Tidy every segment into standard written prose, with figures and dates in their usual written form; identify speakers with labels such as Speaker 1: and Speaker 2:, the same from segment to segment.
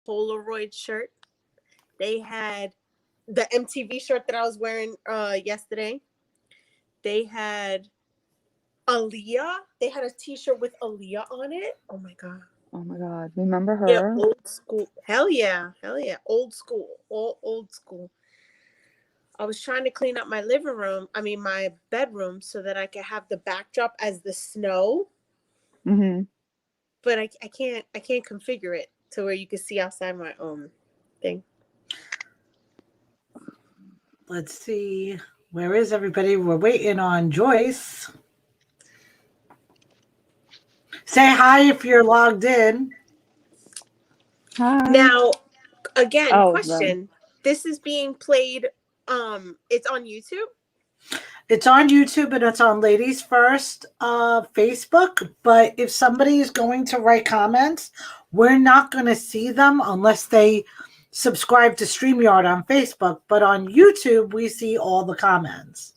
Speaker 1: Polaroid shirt. They had the MTV shirt that I was wearing yesterday. They had Aaliyah. They had a T-shirt with Aaliyah on it. Oh my god.
Speaker 2: Oh my god. Remember
Speaker 1: Yeah,
Speaker 2: her?
Speaker 1: old school. Hell yeah. Hell yeah. Old school. All old school. I was trying to clean up my my bedroom so that I could have the backdrop as the snow.
Speaker 2: Mm-hmm.
Speaker 1: But I can't configure it to where you can see outside my thing.
Speaker 3: Let's see. Where is everybody? We're waiting on Joyce. Say hi if you're logged in.
Speaker 2: Hi.
Speaker 1: Now, again, question.
Speaker 2: Right.
Speaker 1: This is being played. It's on YouTube.
Speaker 3: It's on YouTube and it's on Ladiez F1rst Facebook. But if somebody is going to write comments, we're not going to see them unless they subscribe to StreamYard on Facebook. But on YouTube, we see all the comments.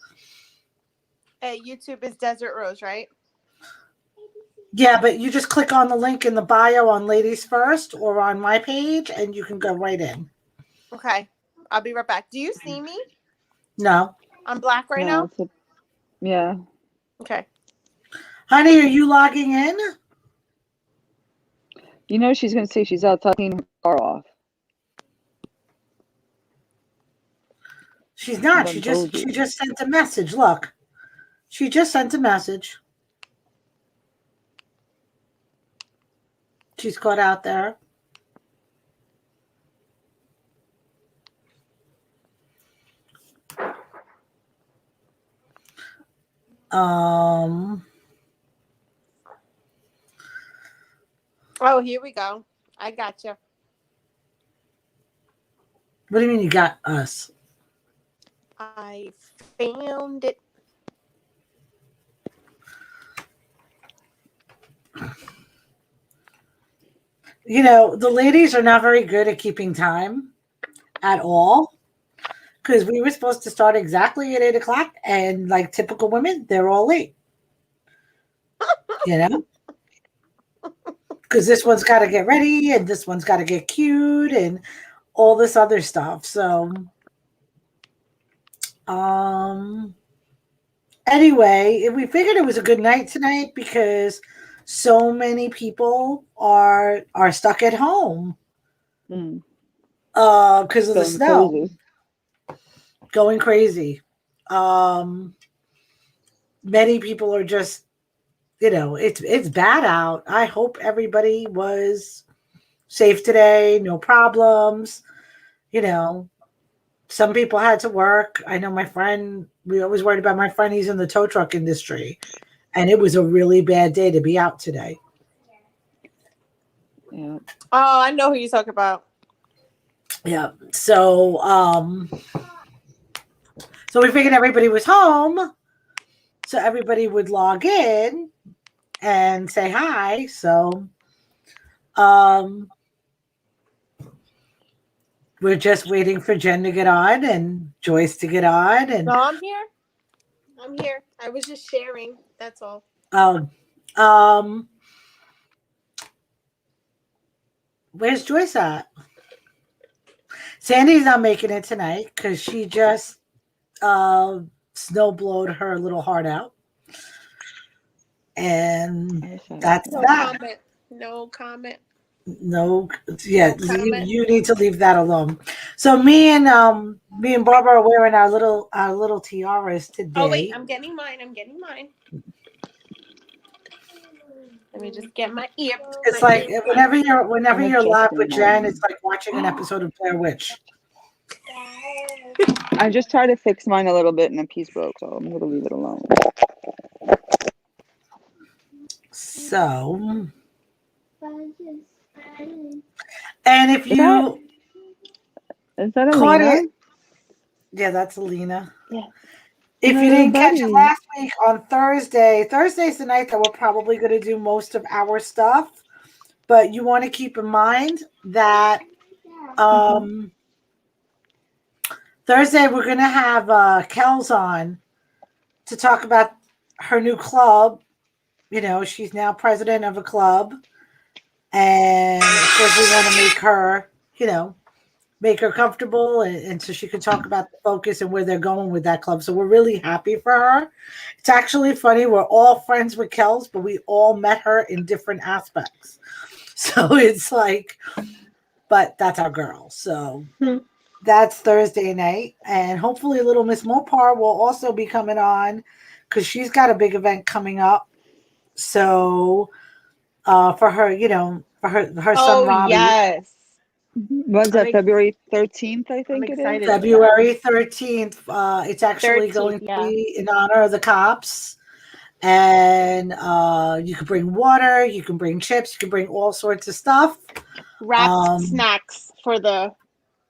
Speaker 1: YouTube is Desert Rose, right?
Speaker 3: Yeah, but you just click on the link in the bio on Ladiez F1rst or on my page, and you can go right in.
Speaker 1: Okay. I'll be right back. Do you see me?
Speaker 3: No.
Speaker 1: I'm black right now?
Speaker 2: Yeah.
Speaker 1: Okay.
Speaker 3: Honey, are you logging in?
Speaker 2: You know she's going to say she's outside cleaning her car off.
Speaker 3: She's not. She just sent a message. Look. She just sent a message. She's caught out there.
Speaker 1: Oh, here we go. I got you.
Speaker 3: What do you mean you got us?
Speaker 1: I found it.
Speaker 3: You know, the ladies are not very good at keeping time at all. Because we were supposed to start exactly at 8 o'clock, and like typical women, they're all late. You know? Because this one's got to get ready, and this one's got to get cute, and all this other stuff. So, anyway, we figured it was a good night tonight because so many people are stuck at home because of the snow.
Speaker 2: Crazy.
Speaker 3: Going crazy. Many people are just, you know, it's bad out. I hope everybody was safe today, no problems. You know, some people had to work. I know my friend, we always worried about my friend, he's in the tow truck industry. And it was a really bad day to be out today.
Speaker 2: Yeah.
Speaker 1: Oh, I know who you're talking about.
Speaker 3: Yeah. So we figured everybody was home, so everybody would log in and say hi. So we're just waiting for Jen to get on and Joyce to get on. And
Speaker 1: no, I'm here. I'm here. I was just sharing. That's all.
Speaker 3: Where's Joyce at? Sandy's not making it tonight because she just snowblowed her little heart out. And that's
Speaker 1: no
Speaker 3: that.
Speaker 1: Comment. No comment.
Speaker 3: No, yeah, you need to leave that alone. So me and Barbara are wearing our little tiaras today.
Speaker 1: Oh wait, I'm getting mine. Let me just get my ear.
Speaker 3: It's like whenever you're live with Jen, it's like watching an episode of Blair Witch.
Speaker 2: I just tried to fix mine a little bit and a piece broke, so I'm gonna leave it alone.
Speaker 3: So, and if you
Speaker 2: is that
Speaker 3: caught
Speaker 2: Alina?
Speaker 3: it, yeah, that's Alina.
Speaker 2: Yeah.
Speaker 3: If you didn't catch it last week on Thursday's the night that we're probably going to do most of our stuff. But you want to keep in mind that Thursday we're going to have Kels on to talk about her new club. You know, she's now president of a club. And of course we want to make her make her comfortable, and so she could talk about the focus and where they're going with that club. So we're really happy for her. It's actually funny. We're all friends with Kels, but we all met her in different aspects. So it's like, but that's our girl. So that's Thursday night. And hopefully Little Miss Mopar will also be coming on because she's got a big event coming up. So for her, for her son Robbie.
Speaker 1: Yes.
Speaker 2: When's that?
Speaker 1: I'm
Speaker 2: February 13th, I
Speaker 1: I'm
Speaker 2: think it is.
Speaker 1: excited.
Speaker 3: February 13th. It's actually
Speaker 1: 13th,
Speaker 3: going to
Speaker 1: yeah.
Speaker 3: be in honor of the cops. And you can bring water, you can bring chips, you can bring all sorts of stuff.
Speaker 1: Wrapped snacks for the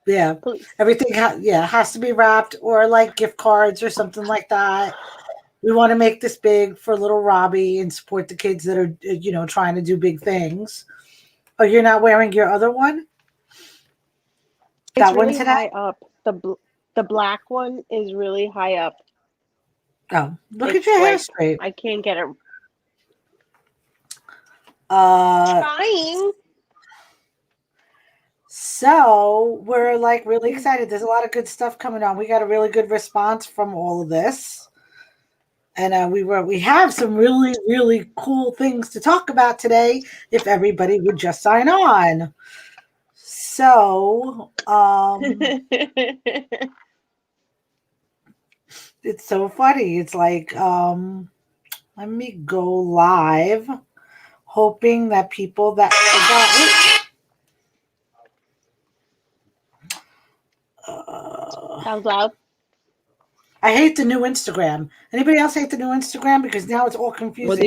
Speaker 1: police.
Speaker 3: Everything has to be wrapped, or like gift cards or something like that. We want to make this big for little Robbie and support the kids that are trying to do big things. Oh, you're not wearing your other one?
Speaker 1: It's
Speaker 3: That one
Speaker 1: really
Speaker 3: today?
Speaker 1: high up. The black one is really high up.
Speaker 3: Oh, look
Speaker 1: It's
Speaker 3: at your hair
Speaker 1: like,
Speaker 3: straight.
Speaker 1: I can't get it.
Speaker 3: Trying. So we're like really excited. There's a lot of good stuff coming on. We got a really good response from all of this. And we have some really, really cool things to talk about today if everybody would just sign on. So it's so funny. It's like let me go live, hoping that people that
Speaker 1: Sounds loud.
Speaker 3: I hate the new Instagram. Anybody else hate the new Instagram? Because now it's all confusing.
Speaker 2: What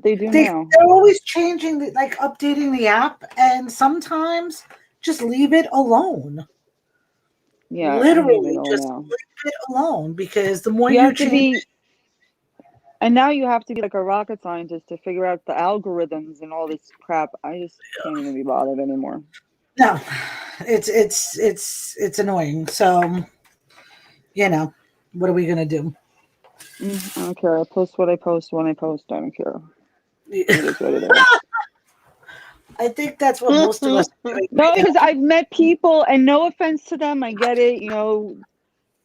Speaker 2: they do now?
Speaker 3: They're always changing, updating the app, and sometimes just leave it alone.
Speaker 2: Yeah,
Speaker 3: literally just leave it alone, because the more you change it,
Speaker 2: and now you have to be like a rocket scientist to figure out the algorithms and all this crap. I just can't even be bothered anymore.
Speaker 3: No, it's annoying. So, what are we gonna do?
Speaker 2: I don't care. I post what I post when I post. I don't care. It is what it is.
Speaker 3: I think that's what most of us are doing.
Speaker 2: No, because I've met people, and no offense to them, I get it.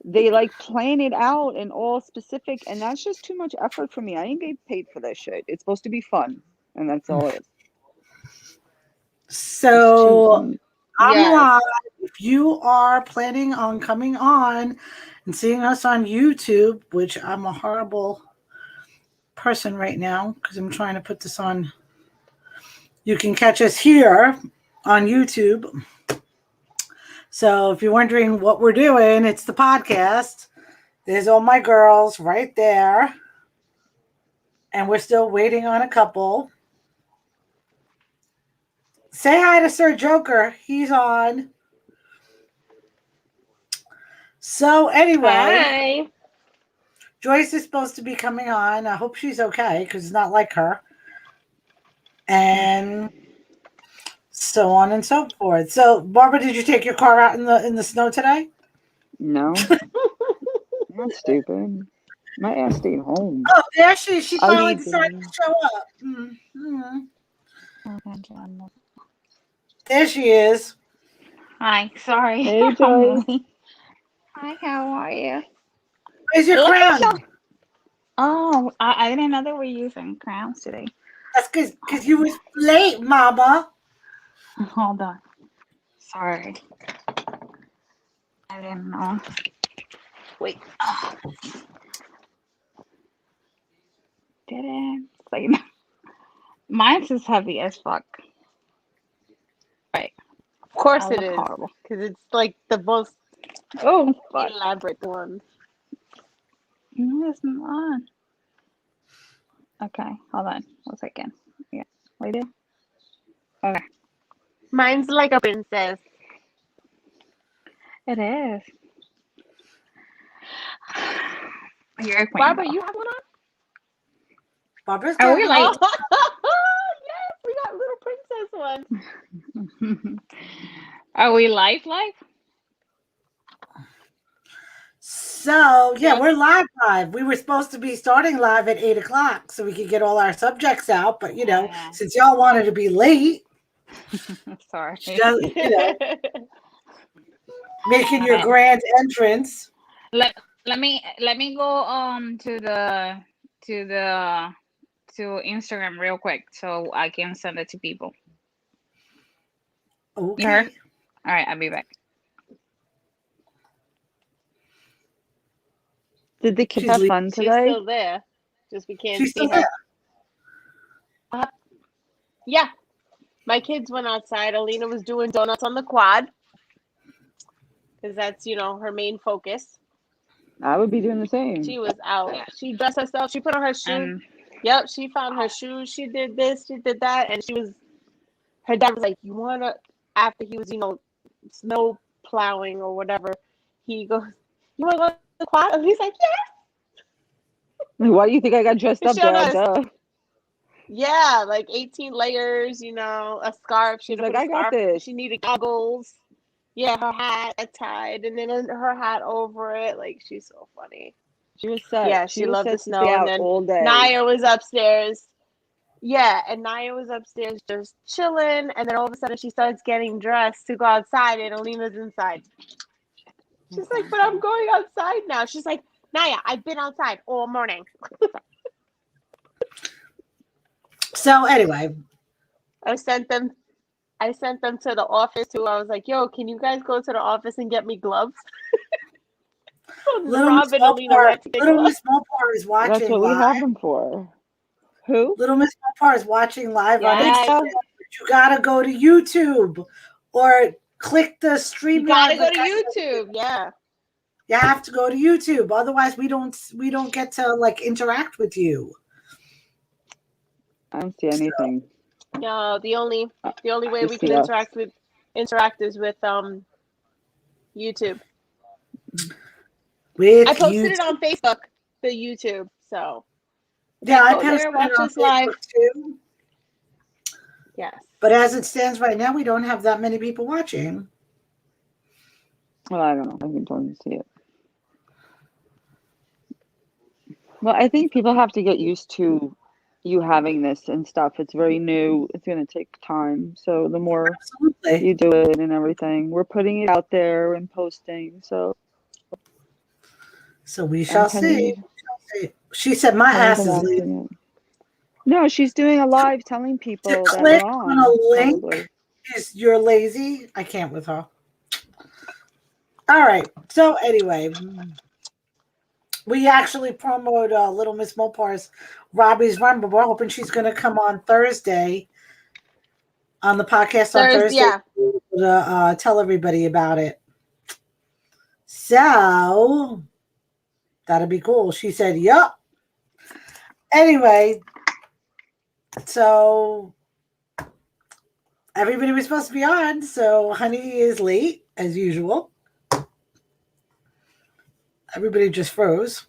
Speaker 2: They like plan it out and all specific, and that's just too much effort for me. I ain't get paid for that shit. It's supposed to be fun, and that's all it is.
Speaker 3: So I'm live. If you are planning on coming on and seeing us on YouTube, which I'm a horrible person right now because I'm trying to put this on. You can catch us here on YouTube. So if you're wondering what we're doing, it's the podcast. There's all my girls right there. And we're still waiting on a couple. Say hi to Sir Joker. He's on. So anyway,
Speaker 1: hi.
Speaker 3: Joyce is supposed to be coming on. I hope she's okay because it's not like her. And so on and so forth. So Barbara, did you take your car out in the snow today?
Speaker 2: No. That's stupid. My ass stayed home.
Speaker 3: Oh, there she finally decided to show up. Mm-hmm. There she is.
Speaker 4: Hi, sorry.
Speaker 2: Hey, Joyce.
Speaker 4: Hi, how are you?
Speaker 3: Where's your crown?
Speaker 4: Oh, I didn't know they were using crowns today.
Speaker 3: That's because you was late, Mama.
Speaker 4: Hold on. Sorry. I didn't know. Wait. Didn't. Like, mine's is heavy as fuck. Right.
Speaker 1: Of course
Speaker 4: I
Speaker 1: it
Speaker 4: look
Speaker 1: is.
Speaker 4: horrible.
Speaker 1: Because it's like the most elaborate one.
Speaker 4: No, it's not. Okay, hold on. 1 second. Yeah. Right there? Okay.
Speaker 1: Mine's like a princess.
Speaker 4: It is. You're a queen.
Speaker 1: Barbara,
Speaker 4: though.
Speaker 1: you have one on?
Speaker 3: Barbara's
Speaker 4: Are we like?
Speaker 1: Yes, we got little princess one.
Speaker 4: Are we live?
Speaker 3: So yeah, we're live. We were supposed to be starting live at 8:00 so we could get all our subjects out, but since y'all wanted to be late,
Speaker 4: Sorry.
Speaker 3: She does, making your grand entrance.
Speaker 4: Let me go to Instagram real quick so I can send it to people.
Speaker 3: Okay.
Speaker 4: You heard? All right, I'll be back.
Speaker 2: Did the kids
Speaker 3: She's
Speaker 2: have
Speaker 3: leaving.
Speaker 2: fun
Speaker 1: She's
Speaker 2: today?
Speaker 1: still there. Just we can't
Speaker 3: She's
Speaker 1: see
Speaker 3: still
Speaker 1: her.
Speaker 3: there.
Speaker 1: Yeah. My kids went outside. Alina was doing donuts on the quad. Because that's, her main focus.
Speaker 2: I would be doing the same.
Speaker 1: She was out. She dressed herself. She put on her shoes.
Speaker 4: And
Speaker 1: Yep, she found her shoes. She did this. She did that. And her dad was like, you want to, after he was, snow plowing or whatever, he goes, you want to go to the quad? And he's like, yeah.
Speaker 2: Why do you think I got dressed
Speaker 1: He's
Speaker 2: up,
Speaker 1: showing
Speaker 2: Dad?
Speaker 1: us.
Speaker 2: Duh.
Speaker 1: Yeah, like 18 layers, a scarf. She
Speaker 2: She's
Speaker 1: had to
Speaker 2: like,
Speaker 1: put a
Speaker 2: I got
Speaker 1: scarf.
Speaker 2: this.
Speaker 1: She needed goggles. Yeah, her hat tied, and then her hat over it. Like, she's so funny.
Speaker 2: She was set.
Speaker 1: Yeah,
Speaker 2: she
Speaker 1: she
Speaker 2: was
Speaker 1: loved the
Speaker 2: set to stay
Speaker 1: snow. And
Speaker 2: out
Speaker 1: then
Speaker 2: all day.
Speaker 1: Naya was upstairs. Yeah, and Naya was upstairs just chilling, and then all of a sudden she starts getting dressed to go outside, and Alina's inside. She's like, but I'm going outside now. She's like, Naya, I've been outside all morning.
Speaker 3: So anyway,
Speaker 1: I sent them to the office too. I was like, yo, can you guys go to the office and get me gloves?
Speaker 3: Little Miss
Speaker 1: Rob and Alina went to get
Speaker 3: Little
Speaker 1: gloves.
Speaker 3: Miss Mopar is watching
Speaker 2: That's what we
Speaker 3: live.
Speaker 2: have them for. Who?
Speaker 3: Little Miss Mopar is watching live on
Speaker 1: Yes.
Speaker 3: Instagram. But you gotta go to YouTube or click the stream.
Speaker 1: You gotta go to YouTube. Yeah.
Speaker 3: You have to go to YouTube. Otherwise, we don't get to like interact with you.
Speaker 2: I don't see anything.
Speaker 1: No, the only way
Speaker 2: Just
Speaker 1: we can
Speaker 2: see us.
Speaker 1: interact is with YouTube.
Speaker 3: With
Speaker 1: I posted
Speaker 3: YouTube.
Speaker 1: it on Facebook, the YouTube. So
Speaker 3: Yeah, I
Speaker 1: go
Speaker 3: posted
Speaker 1: there,
Speaker 3: it
Speaker 1: watch
Speaker 3: on
Speaker 1: us live.
Speaker 3: Facebook too.
Speaker 1: Yes.
Speaker 3: But as it stands right now, we don't have that many people watching.
Speaker 2: Well, I don't know. I don't see it. Well, I think people have to get used to you having this and stuff. It's very new. It's going to take time. So the more
Speaker 3: Absolutely.
Speaker 2: you do it and everything, we're putting it out there and posting. So
Speaker 3: we shall see.
Speaker 2: Penny-
Speaker 3: We shall see. She said my
Speaker 2: Penny's
Speaker 3: ass is leaving.
Speaker 2: announcing it. No, she's doing a live telling people
Speaker 3: To
Speaker 2: that
Speaker 3: click
Speaker 2: we're
Speaker 3: on a link
Speaker 2: probably.
Speaker 3: is you're lazy. I can't with her. All right. So anyway, we actually promoted Little Miss Mopar's Robbie's Run, but we're hoping she's going to come on Thursday on the podcast on Thursday
Speaker 1: Yeah.
Speaker 3: to tell everybody about it. So that'll be cool. She said, yup. Anyway, so everybody was supposed to be on, so Honey is late as usual. Everybody just froze.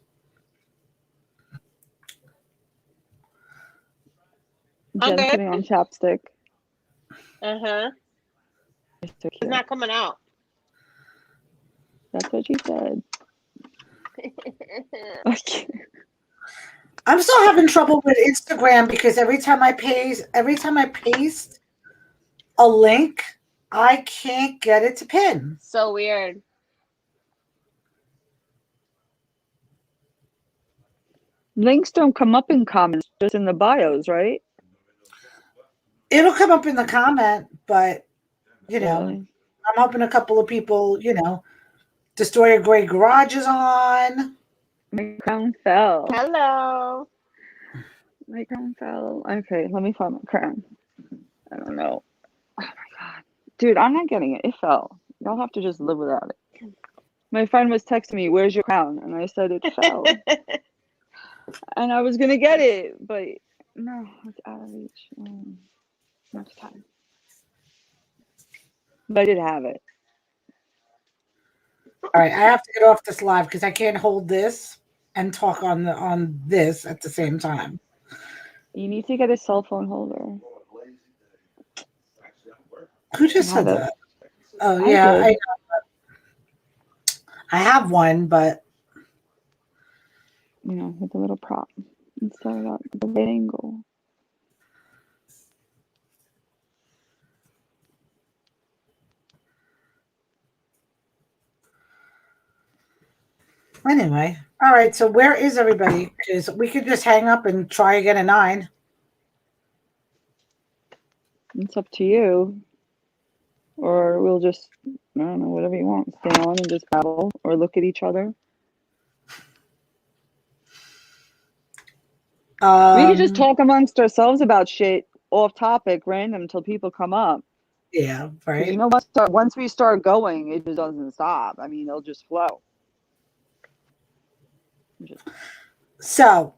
Speaker 2: Jen's
Speaker 1: Okay.
Speaker 2: putting on chapstick.
Speaker 1: Uh-huh.
Speaker 2: So
Speaker 1: It's
Speaker 2: cute.
Speaker 1: not coming out.
Speaker 2: That's what she said.
Speaker 3: I'm still having trouble with Instagram because every time I paste a link, I can't get it to pin.
Speaker 1: So weird.
Speaker 2: Links don't come up in comments, just in the bios, right?
Speaker 3: It'll come up in the comment, but
Speaker 2: Really?
Speaker 3: I'm hoping a couple of people, Destroy Your Gray Garage is on.
Speaker 2: My crown fell.
Speaker 1: Hello.
Speaker 2: My crown fell. Okay, let me find my crown. I don't know. Oh my god. Dude, I'm not getting it. It fell. Y'all have to just live without it. My friend was texting me, "Where's your crown?" And I said it fell. And I was gonna get it, but no, it's out of reach. Next time. But I did have it.
Speaker 3: All right, I have to get off this live because I can't hold this and talk on this at the same time.
Speaker 2: You need to get a cell phone holder.
Speaker 3: Who just said
Speaker 2: Have it.
Speaker 3: that? Oh
Speaker 2: I
Speaker 3: yeah,
Speaker 2: did.
Speaker 3: I have one, but
Speaker 2: With a little prop instead of the right angle.
Speaker 3: Anyway, all right. So where is everybody? Because we could just hang up and try again at 9.
Speaker 2: It's up to you. Or we'll just, I don't know, whatever you want. Stay on and just babble or look at each other. We could just talk amongst ourselves about shit off topic, random, until people come up.
Speaker 3: Yeah, right.
Speaker 2: You know, once we start going, it just doesn't stop. I mean, it'll just flow.
Speaker 3: So,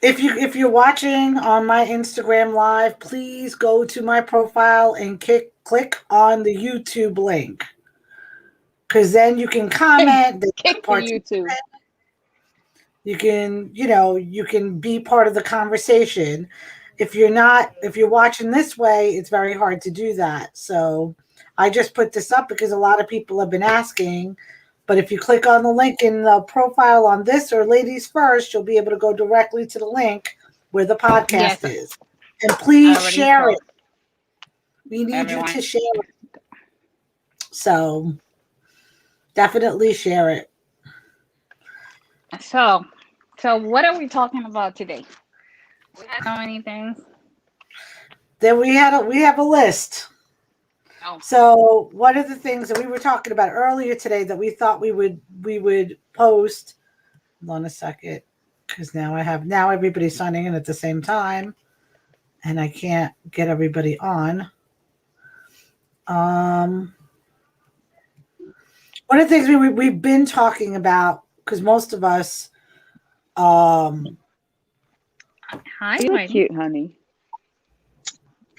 Speaker 3: if you're watching on my Instagram live, please go to my profile and click on the YouTube link, because then you can comment.
Speaker 4: Kick the YouTube.
Speaker 3: You can, you can be part of the conversation. If you're watching this way, it's very hard to do that. So I just put this up because a lot of people have been asking. But if you click on the link in the profile on this or Ladiez F1rst, you'll be able to go directly to the link where the podcast is. And please share it. We need you to share it. So definitely share it.
Speaker 4: So what are we talking about today? We had so many things.
Speaker 3: Then we have a list.
Speaker 4: Oh.
Speaker 3: So one of the things that we were talking about earlier today that we thought we would post. Hold on a second, because now everybody's signing in at the same time, and I can't get everybody on. One of the things we've been talking about, because most of us.
Speaker 4: Hi,
Speaker 2: you look cute, honey.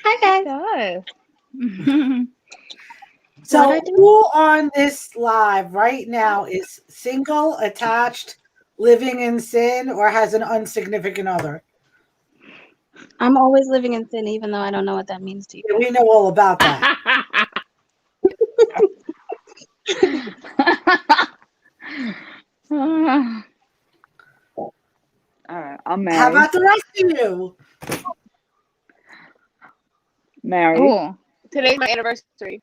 Speaker 5: Hi, guys.
Speaker 3: So who on this live right now is single, attached, living in sin, or has an unsignificant other?
Speaker 5: I'm always living in sin, even though I don't know what that means to you.
Speaker 3: Yeah, we know all about that.
Speaker 2: All right, I'm married.
Speaker 3: How about the rest of you?
Speaker 2: Married.
Speaker 4: Oh,
Speaker 6: today's my anniversary.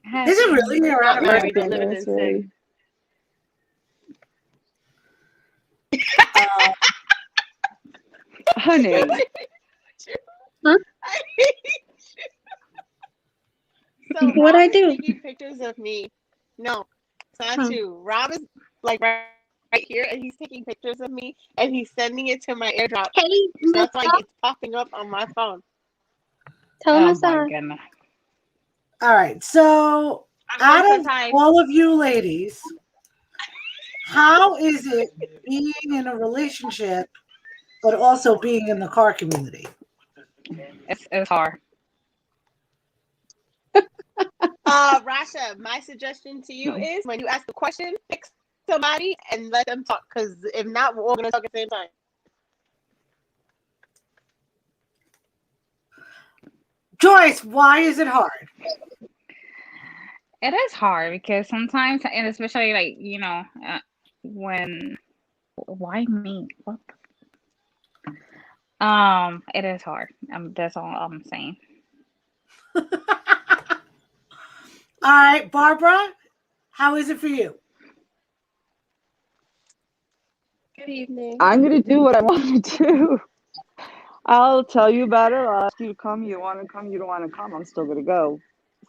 Speaker 3: Is it really your
Speaker 6: Not married,
Speaker 3: anniversary?
Speaker 6: living in sin.
Speaker 2: Honey.
Speaker 5: Huh?
Speaker 6: So
Speaker 5: What'd I do?
Speaker 6: Taking pictures of me. No, it's not you. Rob is like right here, and he's taking pictures of me, and he's sending it to my AirDrop.
Speaker 5: Hey,
Speaker 6: So that's why it's popping up on my phone.
Speaker 5: tell him
Speaker 4: oh
Speaker 5: I saw
Speaker 4: my
Speaker 5: her.
Speaker 4: goodness.
Speaker 3: All right. So out of all of you ladies, how is it being in a relationship, but also being in the car community?
Speaker 4: It's hard.
Speaker 6: Rasha, my suggestion to you is when you ask the question, pick somebody and let them talk. Because if not, we're all gonna talk at the same time.
Speaker 3: Joyce, why is it hard?
Speaker 4: It is hard because sometimes, and especially like when. Why me? What? It is hard. That's all I'm saying.
Speaker 3: All right, Barbara, how is it for you?
Speaker 6: Good evening.
Speaker 2: I'm going to do what I want to do. I'll tell you about it. I'll ask you to come. You want to come. You don't want to come. I'm still going to go.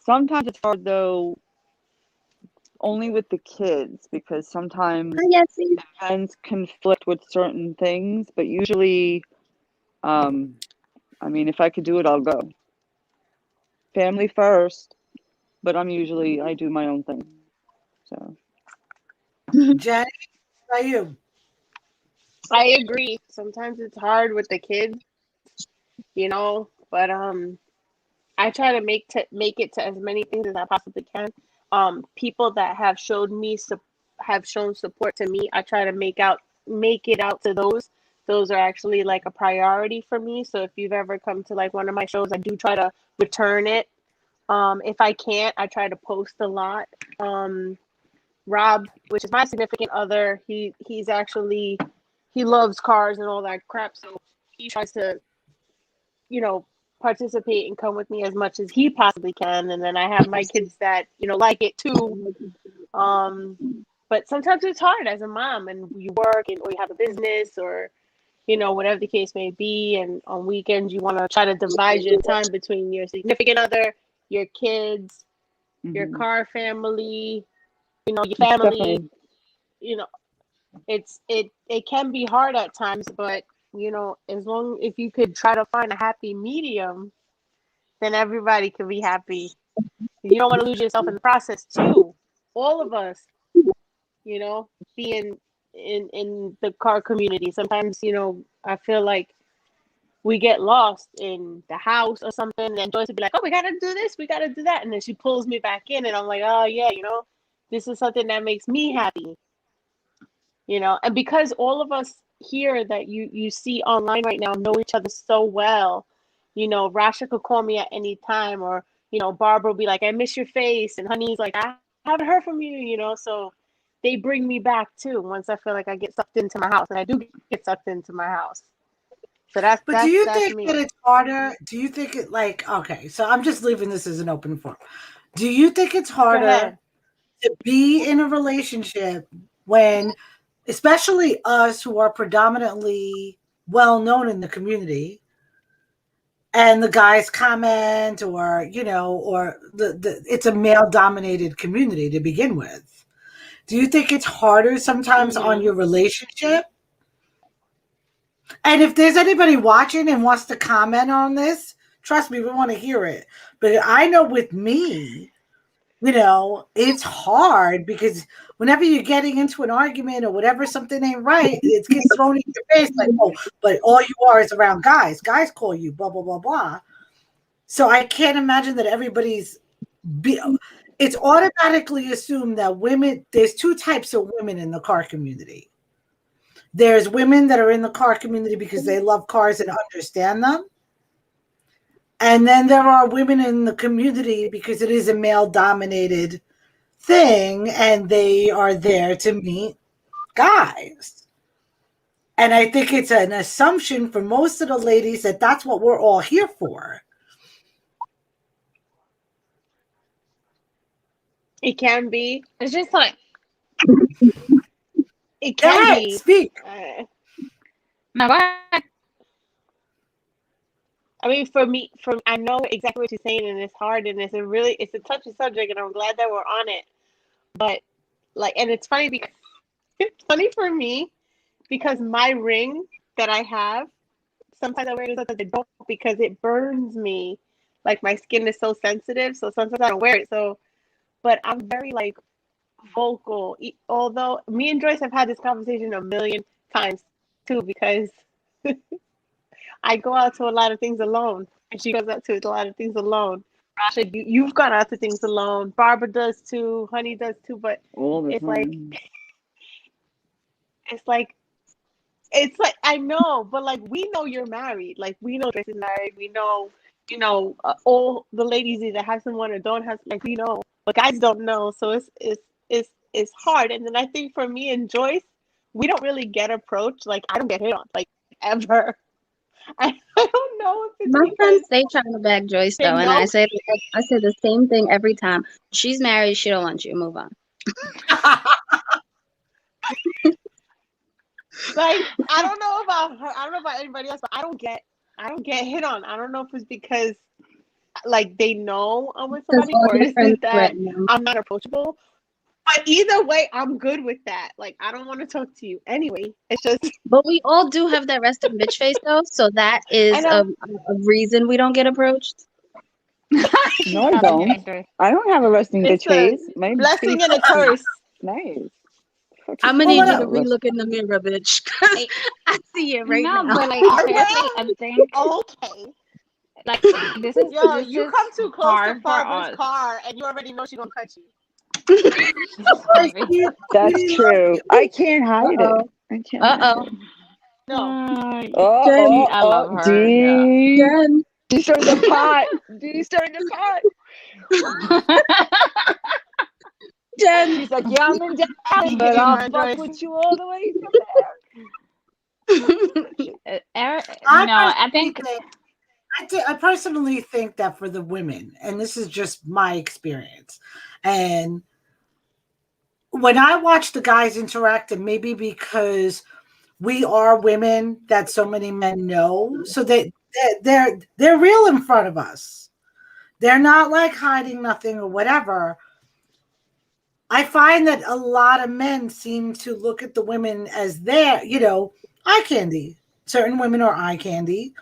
Speaker 2: Sometimes it's hard, though, only with the kids, because sometimes events conflict with certain things. But usually, I mean, if I could do it, I'll go. Family first, but I do my own thing. So,
Speaker 3: Jenny, how about you?
Speaker 6: I agree. Sometimes it's hard with the kids, but I try to make it to as many things as I possibly can. People that have shown support to me, I try to make it out to those. Those are actually like a priority for me. So if you've ever come to like one of my shows, I do try to return it. If I can't, I try to post a lot. Rob, which is my significant other, he's actually, he loves cars and all that crap. So he tries to, participate and come with me as much as he possibly can. And then I have my kids that, like it too. but sometimes it's hard as a mom, and you work, or you have a business, or whatever the case may be. And on weekends, you want to try to divide your time between your significant other, your kids, your car family, your family.
Speaker 2: Definitely.
Speaker 6: It can be hard at times, but as long if you could try to find a happy medium, then everybody can be happy. You don't want to lose yourself in the process too. All of us, being in the car community, sometimes I feel like we get lost in the house or something, and Joyce would be like, oh, we gotta do this, we gotta do that, and then she pulls me back in, and I'm like, oh yeah, this is something that makes me happy. And because all of us here that you see online right now know each other so well, Rasha could call me at any time, or Barbara will be like, I miss your face, and Honey's like, I haven't heard from you, so they bring me back too once I feel like I get sucked into my house, and I do get sucked into my house. So that's
Speaker 3: do you
Speaker 6: that's
Speaker 3: think
Speaker 6: me.
Speaker 3: that it's harder? Do you think it okay, so I'm just leaving this as an open forum. Do you think it's harder to be in a relationship when, especially us who are predominantly well known in the community, and the guys comment, or or it's a male dominated community to begin with? Do you think it's harder sometimes on your relationship? And if there's anybody watching and wants to comment on this, trust me, we want to hear it. But I know with me, it's hard, because whenever you're getting into an argument or whatever, something ain't right, it gets thrown in your face like, oh, but all you are is around guys. Guys call you blah, blah, blah, blah. So I can't imagine that it's automatically assumed that women, there's two types of women in the car community. There's women that are in the car community because they love cars and understand them. And then there are women in the community because it is a male-dominated thing, and they are there to meet guys. And I think it's an assumption for most of the ladies that that's what we're all here for.
Speaker 6: It can be.
Speaker 4: It's just like
Speaker 6: it can be.
Speaker 3: Speak.
Speaker 4: no, go ahead.
Speaker 6: I mean, I know exactly what you're saying, and it's hard, and it's a touchy subject, and I'm glad that we're on it. But and it's funny because it's funny for me because my ring that I have, sometimes I wear it, sometimes I don't, because it burns me. Like, my skin is so sensitive, so sometimes I don't wear it. So, but I'm very vocal. Although me and Joyce have had this conversation a million times too, because I go out to a lot of things alone, and she goes out to a lot of things alone. Rasha, you've gone out to things alone. Barbara does too. Honey does too. But it's like I know, but we know you're married. We know Joyce is married. We know, all the ladies either have someone or don't have. We know, but guys don't know. So it's hard. And then I think for me and Joyce, we don't really get approached. I don't get hit on ever. I don't know if it's
Speaker 5: My friends, they try to bag Joyce though, and I say the same thing every time. She's married. She don't want you to move on.
Speaker 6: I don't know about her. I don't know about anybody else, but I don't get hit on. I don't know if it's because they know I'm with somebody, or is it that I'm not approachable. But either way, I'm good with that. I don't want to talk to you anyway. It's just.
Speaker 5: But we all do have that resting bitch face though, so that is a reason we don't get approached.
Speaker 2: No, I don't. I don't have a resting bitch face. My
Speaker 6: blessing
Speaker 2: face
Speaker 6: and a curse.
Speaker 2: Nice.
Speaker 5: I'm gonna need you to relook in the mirror, bitch. Cause I see it right now.
Speaker 4: No, but seriously, I think
Speaker 6: okay.
Speaker 4: This is
Speaker 6: you come too close to Barbara's car, and you already know she's gonna cut you.
Speaker 2: That's true. I can't hide it. I can't.
Speaker 6: No.
Speaker 4: I love her.
Speaker 2: Jen. She started the pot. She started the pot.
Speaker 5: Jen.
Speaker 2: She's like, yeah, I'm in Dallas, but I'll fuck with you all the way from there.
Speaker 4: I think.
Speaker 3: I personally think that for the women, and this is just my experience, and when I watch the guys interact, and maybe because we are women that so many men know, so they're real in front of us. They're not like hiding nothing or whatever. I find that a lot of men seem to look at the women as their, eye candy. Certain women are eye candy.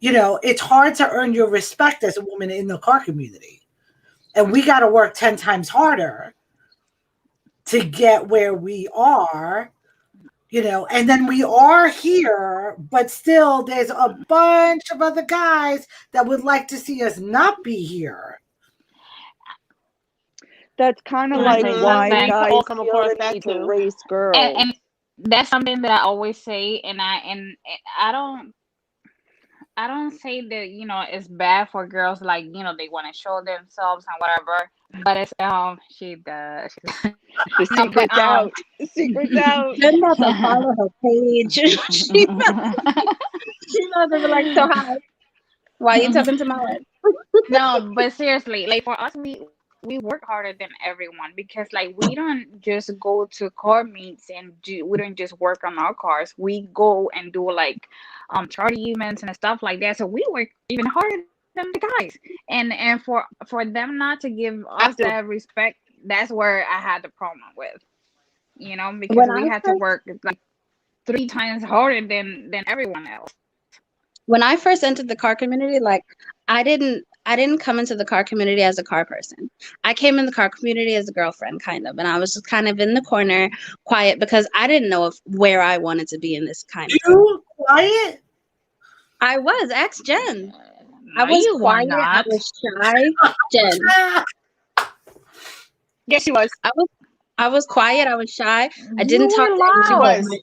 Speaker 3: It's hard to earn your respect as a woman in the car community. And we got to work 10 times harder to get where we are, and then we are here, but still there's a bunch of other guys that would like to see us not be here.
Speaker 2: That's kind of
Speaker 4: Mhm.
Speaker 2: like
Speaker 4: Mhm.
Speaker 2: why
Speaker 4: We
Speaker 2: guys
Speaker 6: all come
Speaker 2: feel
Speaker 6: across
Speaker 2: the
Speaker 6: that
Speaker 2: need to
Speaker 6: too.
Speaker 2: race girls.
Speaker 4: And that's something that I always say, and I don't say that it's bad for girls, like they want to show themselves and whatever, but it's she does.
Speaker 2: The
Speaker 4: No, but
Speaker 2: secret's out. The secret's out.
Speaker 5: Jen about to follow her page. She about to be like, so hi. Why are you talking to my wife?
Speaker 4: No, but seriously, like for us, we work harder than everyone, because like we don't just go to car meets and we don't just work on our cars. We go and do like charity events and stuff like that. So we work even harder than the guys. And for them not to give us
Speaker 6: After
Speaker 4: that respect, that's where I had the problem with. Because
Speaker 5: When
Speaker 4: we
Speaker 5: I
Speaker 4: had to
Speaker 5: first
Speaker 4: work like 3 times harder than everyone else.
Speaker 5: when I first entered the car community, like I didn't come into the car community as a car person. I came in the car community as a girlfriend, kind of, and I was just kind of in the corner, quiet, because I didn't know where I wanted to be in this kind of thing.
Speaker 3: You quiet?
Speaker 5: I was, ask Jen. I
Speaker 4: No,
Speaker 5: was
Speaker 4: you were
Speaker 5: quiet. I
Speaker 4: not.
Speaker 5: was shy. Jen,
Speaker 6: yes, she was.
Speaker 5: I was quiet. I was shy. I
Speaker 4: You
Speaker 5: didn't talk
Speaker 4: were
Speaker 5: to
Speaker 6: She
Speaker 5: everybody.
Speaker 4: loud.
Speaker 6: was.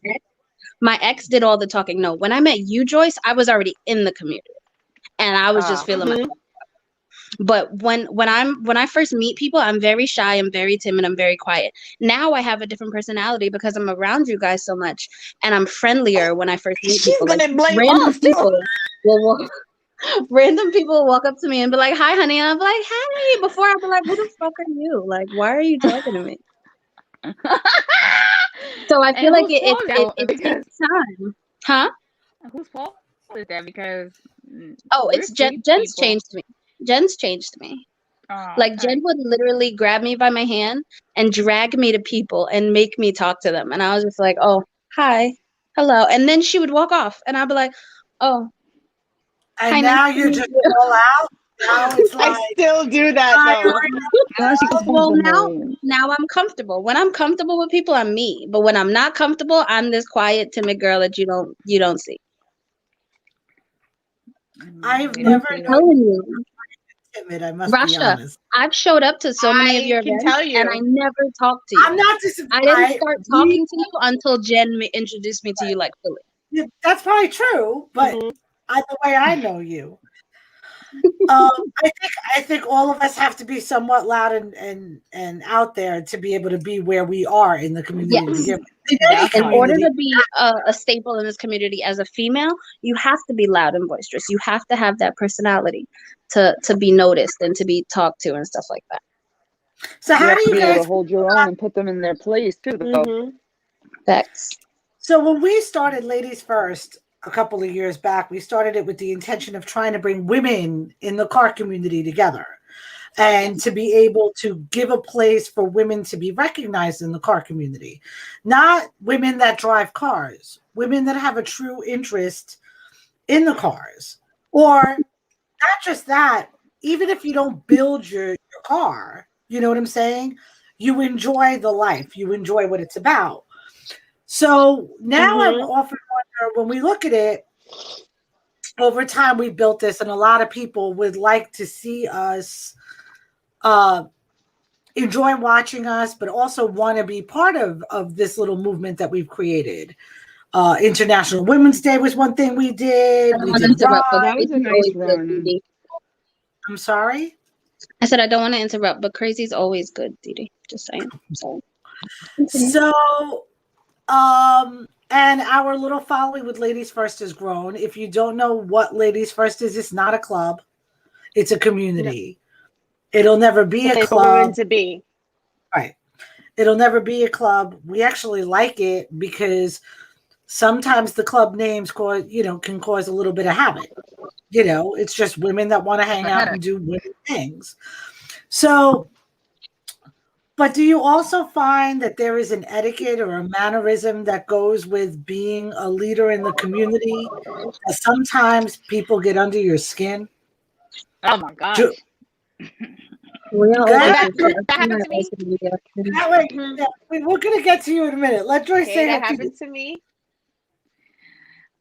Speaker 5: My ex did all the talking. No, when I met you, Joyce, I was already in the community, and I was just feeling
Speaker 6: Mhm.
Speaker 5: myself. But when I first meet people, I'm very shy, I'm very timid, I'm very quiet. Now I have a different personality because I'm around you guys so much, and I'm friendlier when I first meet
Speaker 6: She's
Speaker 5: people. Like
Speaker 6: gonna blame
Speaker 5: random
Speaker 6: us too.
Speaker 5: people will walk, random people will walk up to me and be like, "Hi, honey," and I'll be like, "Hi." Before I'll be like, "Who the fuck are you? Like, why are you talking to me?" So I feel
Speaker 4: And
Speaker 5: like
Speaker 4: whose fault is that?
Speaker 5: it
Speaker 4: Because
Speaker 5: takes time, huh?
Speaker 4: whose fault is that? Because
Speaker 5: Oh,
Speaker 4: we're
Speaker 5: it's Jen.
Speaker 4: sweet
Speaker 5: Jen's
Speaker 4: people.
Speaker 5: changed me. Jen's changed me.
Speaker 4: Oh,
Speaker 5: Like Jen
Speaker 4: okay.
Speaker 5: would literally grab me by my hand and drag me to people and make me talk to them. And I was just like, oh, hi, hello. And then she would walk off and I'd be like, oh, hi,
Speaker 3: And
Speaker 5: nice
Speaker 3: now
Speaker 5: to
Speaker 3: you're
Speaker 5: meet
Speaker 3: just
Speaker 5: you.
Speaker 3: all out. Now it's
Speaker 6: I
Speaker 3: like,
Speaker 6: still do that though.
Speaker 2: Now she
Speaker 5: Oh,
Speaker 2: becomes
Speaker 5: well,
Speaker 2: annoying.
Speaker 5: now I'm comfortable. When I'm comfortable with people, I'm me. But when I'm not comfortable, I'm this quiet, timid girl that you don't see.
Speaker 3: I've
Speaker 4: We
Speaker 5: I'm
Speaker 4: don't
Speaker 3: never
Speaker 4: see
Speaker 3: known
Speaker 4: that.
Speaker 5: telling
Speaker 3: you
Speaker 5: you.
Speaker 3: timid, I must be
Speaker 5: Rasha,
Speaker 3: honest.
Speaker 5: I've showed up to so many of
Speaker 6: I
Speaker 5: your
Speaker 6: can
Speaker 5: events
Speaker 6: tell
Speaker 5: and I
Speaker 6: you.
Speaker 5: never talked to
Speaker 3: I'm
Speaker 5: you.
Speaker 3: not
Speaker 5: I didn't
Speaker 3: disappointed.
Speaker 5: start talking to you until Jen introduced me to you like fully.
Speaker 3: That's probably true, but
Speaker 6: Mhm.
Speaker 3: the way I know you. I think all of us have to be somewhat loud and out there to be able to be where we are in the community. To
Speaker 5: Yes.
Speaker 3: give in any
Speaker 5: In order
Speaker 3: community.
Speaker 5: to be a staple in this community as a female, you have to be loud and boisterous. You have to have that personality to be noticed and to be talked to and stuff like that.
Speaker 3: So
Speaker 2: You
Speaker 3: how
Speaker 2: have
Speaker 3: do
Speaker 2: to
Speaker 3: you
Speaker 2: be able
Speaker 3: guys
Speaker 2: to hold your own and put them in their place too, though.
Speaker 6: Mhm.
Speaker 5: Facts.
Speaker 3: So when we started Ladies First a couple of years back, we started it with the intention of trying to bring women in the car community together and to be able to give a place for women to be recognized in the car community. Not women that drive cars, women that have a true interest in the cars. Or not just that, even if you don't build your car, you know what I'm saying? You enjoy the life, you enjoy what it's about. So now I've
Speaker 6: Mhm.
Speaker 3: often wonder, when we look at it, over time we built this, and a lot of people would like to see us enjoy watching us, but also want to be part of this little movement that we've created. International Women's Day was one thing we did.
Speaker 5: I don't
Speaker 3: We
Speaker 5: want to
Speaker 3: did
Speaker 5: interrupt, but
Speaker 2: That was a
Speaker 5: Crazy's
Speaker 2: nice
Speaker 5: always good,
Speaker 2: run.
Speaker 5: Dee.
Speaker 3: I'm sorry.
Speaker 5: I said I don't want to interrupt, but Crazy's always good, Dee. Just saying. Sorry. Continue.
Speaker 3: So and our little following with Ladies First has grown. If you don't know what Ladies First is, it's not a club. It's a community. It'll never be
Speaker 6: It's a
Speaker 3: a
Speaker 6: place for women
Speaker 3: club.
Speaker 6: to be.
Speaker 3: Right. It'll never be a club. We actually like it because sometimes the club names can cause a little bit of habit. It's just women that want to hang out and do women things. So, but do you also find that there is an etiquette or a mannerism that goes with being a leader in the community? That sometimes people get under your skin?
Speaker 4: Oh my gosh.
Speaker 3: Ju-
Speaker 5: We
Speaker 3: Go
Speaker 5: always
Speaker 3: ahead.
Speaker 5: do.
Speaker 6: That happened to me.
Speaker 3: That way,
Speaker 6: Mhm.
Speaker 3: yeah, we're going to get to you in a minute. Let Joyce
Speaker 6: Okay,
Speaker 3: say
Speaker 6: that
Speaker 3: her piece.
Speaker 6: happened to me.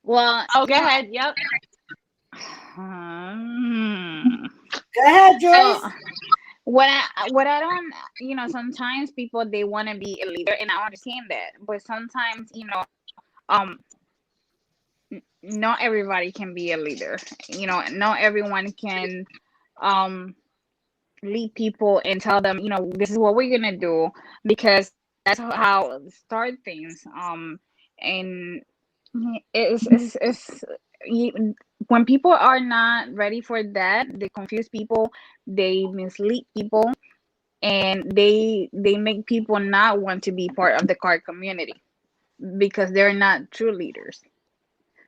Speaker 4: Well,
Speaker 6: Oh, go ahead. Yep.
Speaker 3: Go ahead,
Speaker 4: So
Speaker 3: Joyce.
Speaker 4: what I don't, sometimes people, they want to be a leader, and I understand that, but sometimes, um not everybody can be a leader. Not everyone can um lead people and tell them, this is what we're gonna do, because that's how start things. And it's when people are not ready for that, they confuse people, they mislead people, and they make people not want to be part of the car community because they're not true leaders.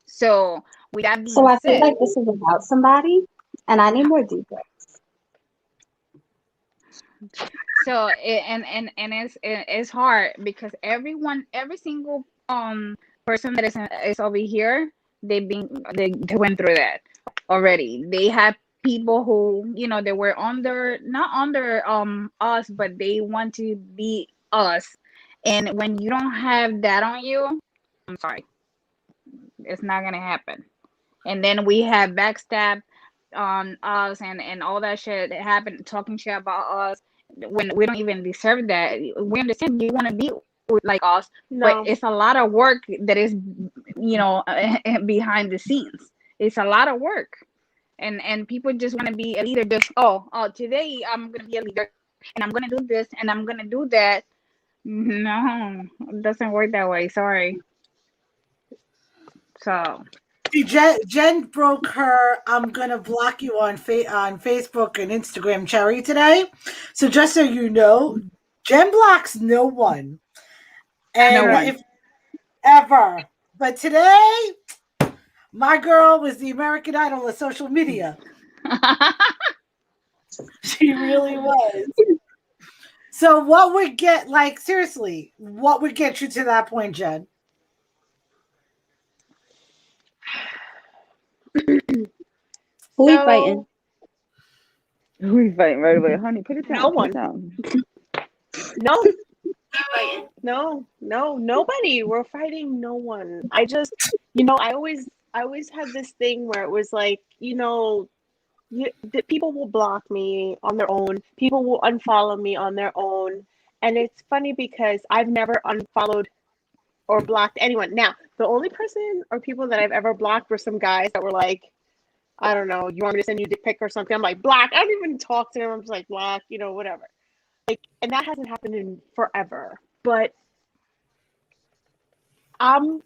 Speaker 4: So with that
Speaker 5: So
Speaker 4: being
Speaker 5: I feel
Speaker 4: said,
Speaker 5: like this is about somebody, and I need more details.
Speaker 4: so and it's hard because every single person that is over here, they went through that already. They had people who, they were under, not under us, but they want to be us. And when you don't have that on you, I'm sorry, it's not gonna happen. And then we have backstab on us, and all that shit that happened, talking shit about us when we don't even deserve that. We understand you want to be like us, but
Speaker 6: No.
Speaker 4: it's a lot of work that is, behind the scenes. It's a lot of work, and people just want to be a leader. Just, today I'm gonna be a leader, and I'm gonna do this, and I'm gonna do that. No, it doesn't work that way. Sorry. So
Speaker 3: See, Jen broke her "I'm gonna block you on Facebook and Instagram" cherry today. So just so you know, Jen blocks no one,
Speaker 4: no
Speaker 3: and
Speaker 4: one.
Speaker 3: if ever. But today, my girl was the American Idol of social media. She really was. So what would get, like, seriously, what would get you to that point, Jen?
Speaker 5: Who we
Speaker 6: So
Speaker 5: fighting?
Speaker 2: Who are you fighting right away? Honey, put it
Speaker 6: no
Speaker 2: down. Put
Speaker 6: one.
Speaker 2: it down.
Speaker 6: No. No, nobody. We're fighting no one. I just, I always had this thing where it was like, the people will block me on their own. People will unfollow me on their own. And it's funny because I've never unfollowed or blocked anyone. Now, the only person or people that I've ever blocked were some guys that were like, I don't know, you want me to send you a dick pic or something? I'm like, block. I don't even talk to them. I'm just like, block, whatever. Like, and that hasn't happened in forever. But
Speaker 4: With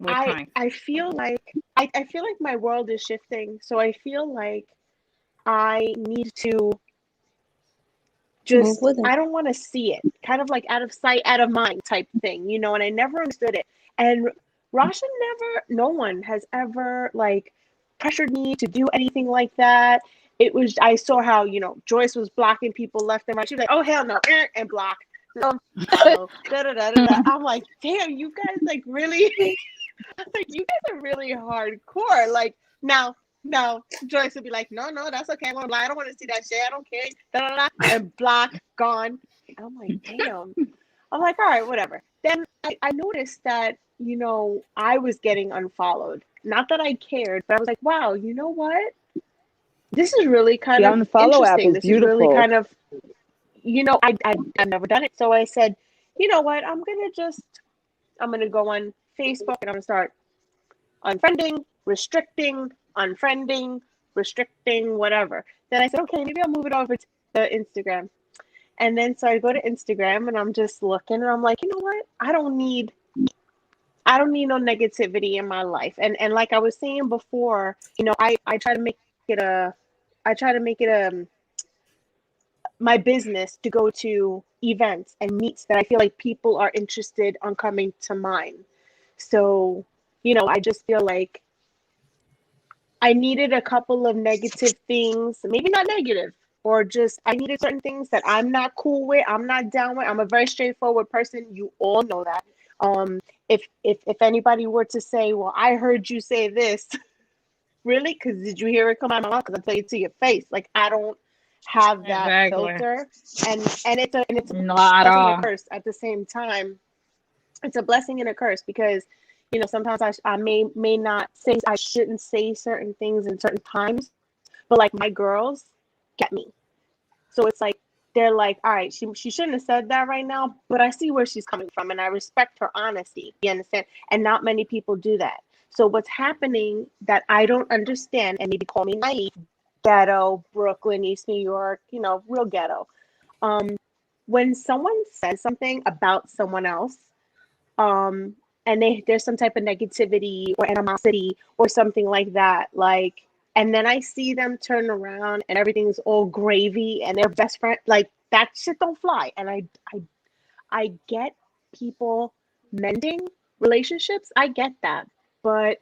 Speaker 4: time.
Speaker 6: I feel like I feel like my world is shifting. So I feel like I need to
Speaker 5: Move
Speaker 6: just,
Speaker 5: with it.
Speaker 6: I don't want to see it. Kind of like out of sight, out of mind type thing, and I never understood it. And Rasha no one has ever like pressured me to do anything like that. It was, I saw how, Joyce was blocking people left and right. She was like, oh hell no, and block. No, follow. Da, da, da, da, da. I'm like, damn, you guys like really like, you guys are really hardcore. Like, now Joyce would be like, no, that's okay. I'm gonna lie. I don't want to see that shit. I don't care. Da, da, da, and block, gone. I'm like, damn. I'm like, all right, whatever. Then I noticed that, I was getting unfollowed. Not that I cared, but I was like, wow, you know what? This is really kind
Speaker 2: The
Speaker 6: of
Speaker 2: unfollow app
Speaker 6: interesting.
Speaker 2: is
Speaker 6: This is really
Speaker 2: beautiful.
Speaker 6: kind of, I've never done it. So I said, you know what? I'm gonna go on Facebook and I'm gonna start unfriending, restricting, whatever. Then I said, okay, maybe I'll move it over to Instagram. And then so I go to Instagram and I'm just looking and I'm like, you know what? I don't need no negativity in my life. And like I was saying before, I try to make it a my business to go to events and meets that I feel like people are interested on coming to mine. So, I just feel like I needed a couple of negative things, maybe not negative, or just I needed certain things that I'm not cool with, I'm not down with. I'm a very straightforward person. You all know that. If anybody were to say, "Well, I heard you say this," really? Because did you hear it come out of my mouth? Because I tell you to your face. Like, I don't have that
Speaker 4: Exactly.
Speaker 6: filter, and it's a
Speaker 4: Not at
Speaker 6: blessing and a
Speaker 4: all.
Speaker 6: curse at the same time. It's a blessing and a curse because sometimes I may not say, I shouldn't say certain things in certain times, but like my girls get me. So it's like they're like, all right, she shouldn't have said that right now, but I see where she's coming from and I respect her honesty. You understand? And not many people do that. So what's happening that I don't understand, and maybe call me naive, ghetto, Brooklyn, East New York, real ghetto. When someone says something about someone else, and there's some type of negativity or animosity or something like that, and then I see them turn around and everything's all gravy and they're best friend, like that shit don't fly. And I get people mending relationships, I get that, but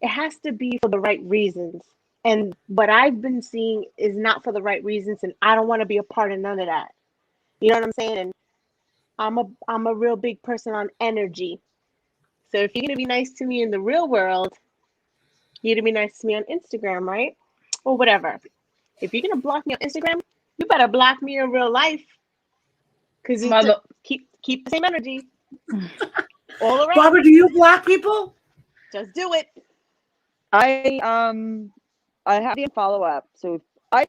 Speaker 6: it has to be for the right reasons. And what I've been seeing is not for the right reasons, and I don't want to be a part of none of that. You know what I'm saying? And I'm a real big person on energy. So if you're gonna be nice to me in the real world, you're gonna be nice to me on Instagram, right? Or whatever. If you're gonna block me on Instagram, you better block me in real life. Cause you
Speaker 4: Mother-
Speaker 6: keep the same energy all around.
Speaker 3: Barbara, do you block people?
Speaker 6: Just do it.
Speaker 2: I have the unfollow app. So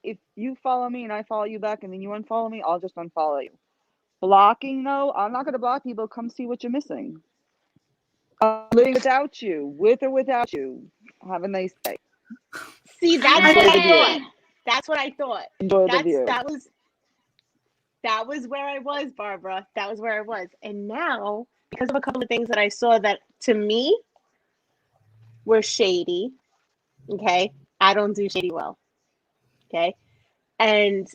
Speaker 2: if you follow me and I follow you back and then you unfollow me, I'll just unfollow you. Blocking though, I'm not gonna block people. Come see what you're missing. Living without you, with or without you. Have a nice day.
Speaker 6: See, that's
Speaker 2: Enjoy
Speaker 6: what
Speaker 2: the
Speaker 6: I
Speaker 2: view.
Speaker 6: thought. That's what I thought.
Speaker 2: Enjoy the view.
Speaker 6: That was where I was, Barbara. That was where I was. And now, because of a couple of things that I saw that to me were shady, okay? I don't do shady well. Okay? And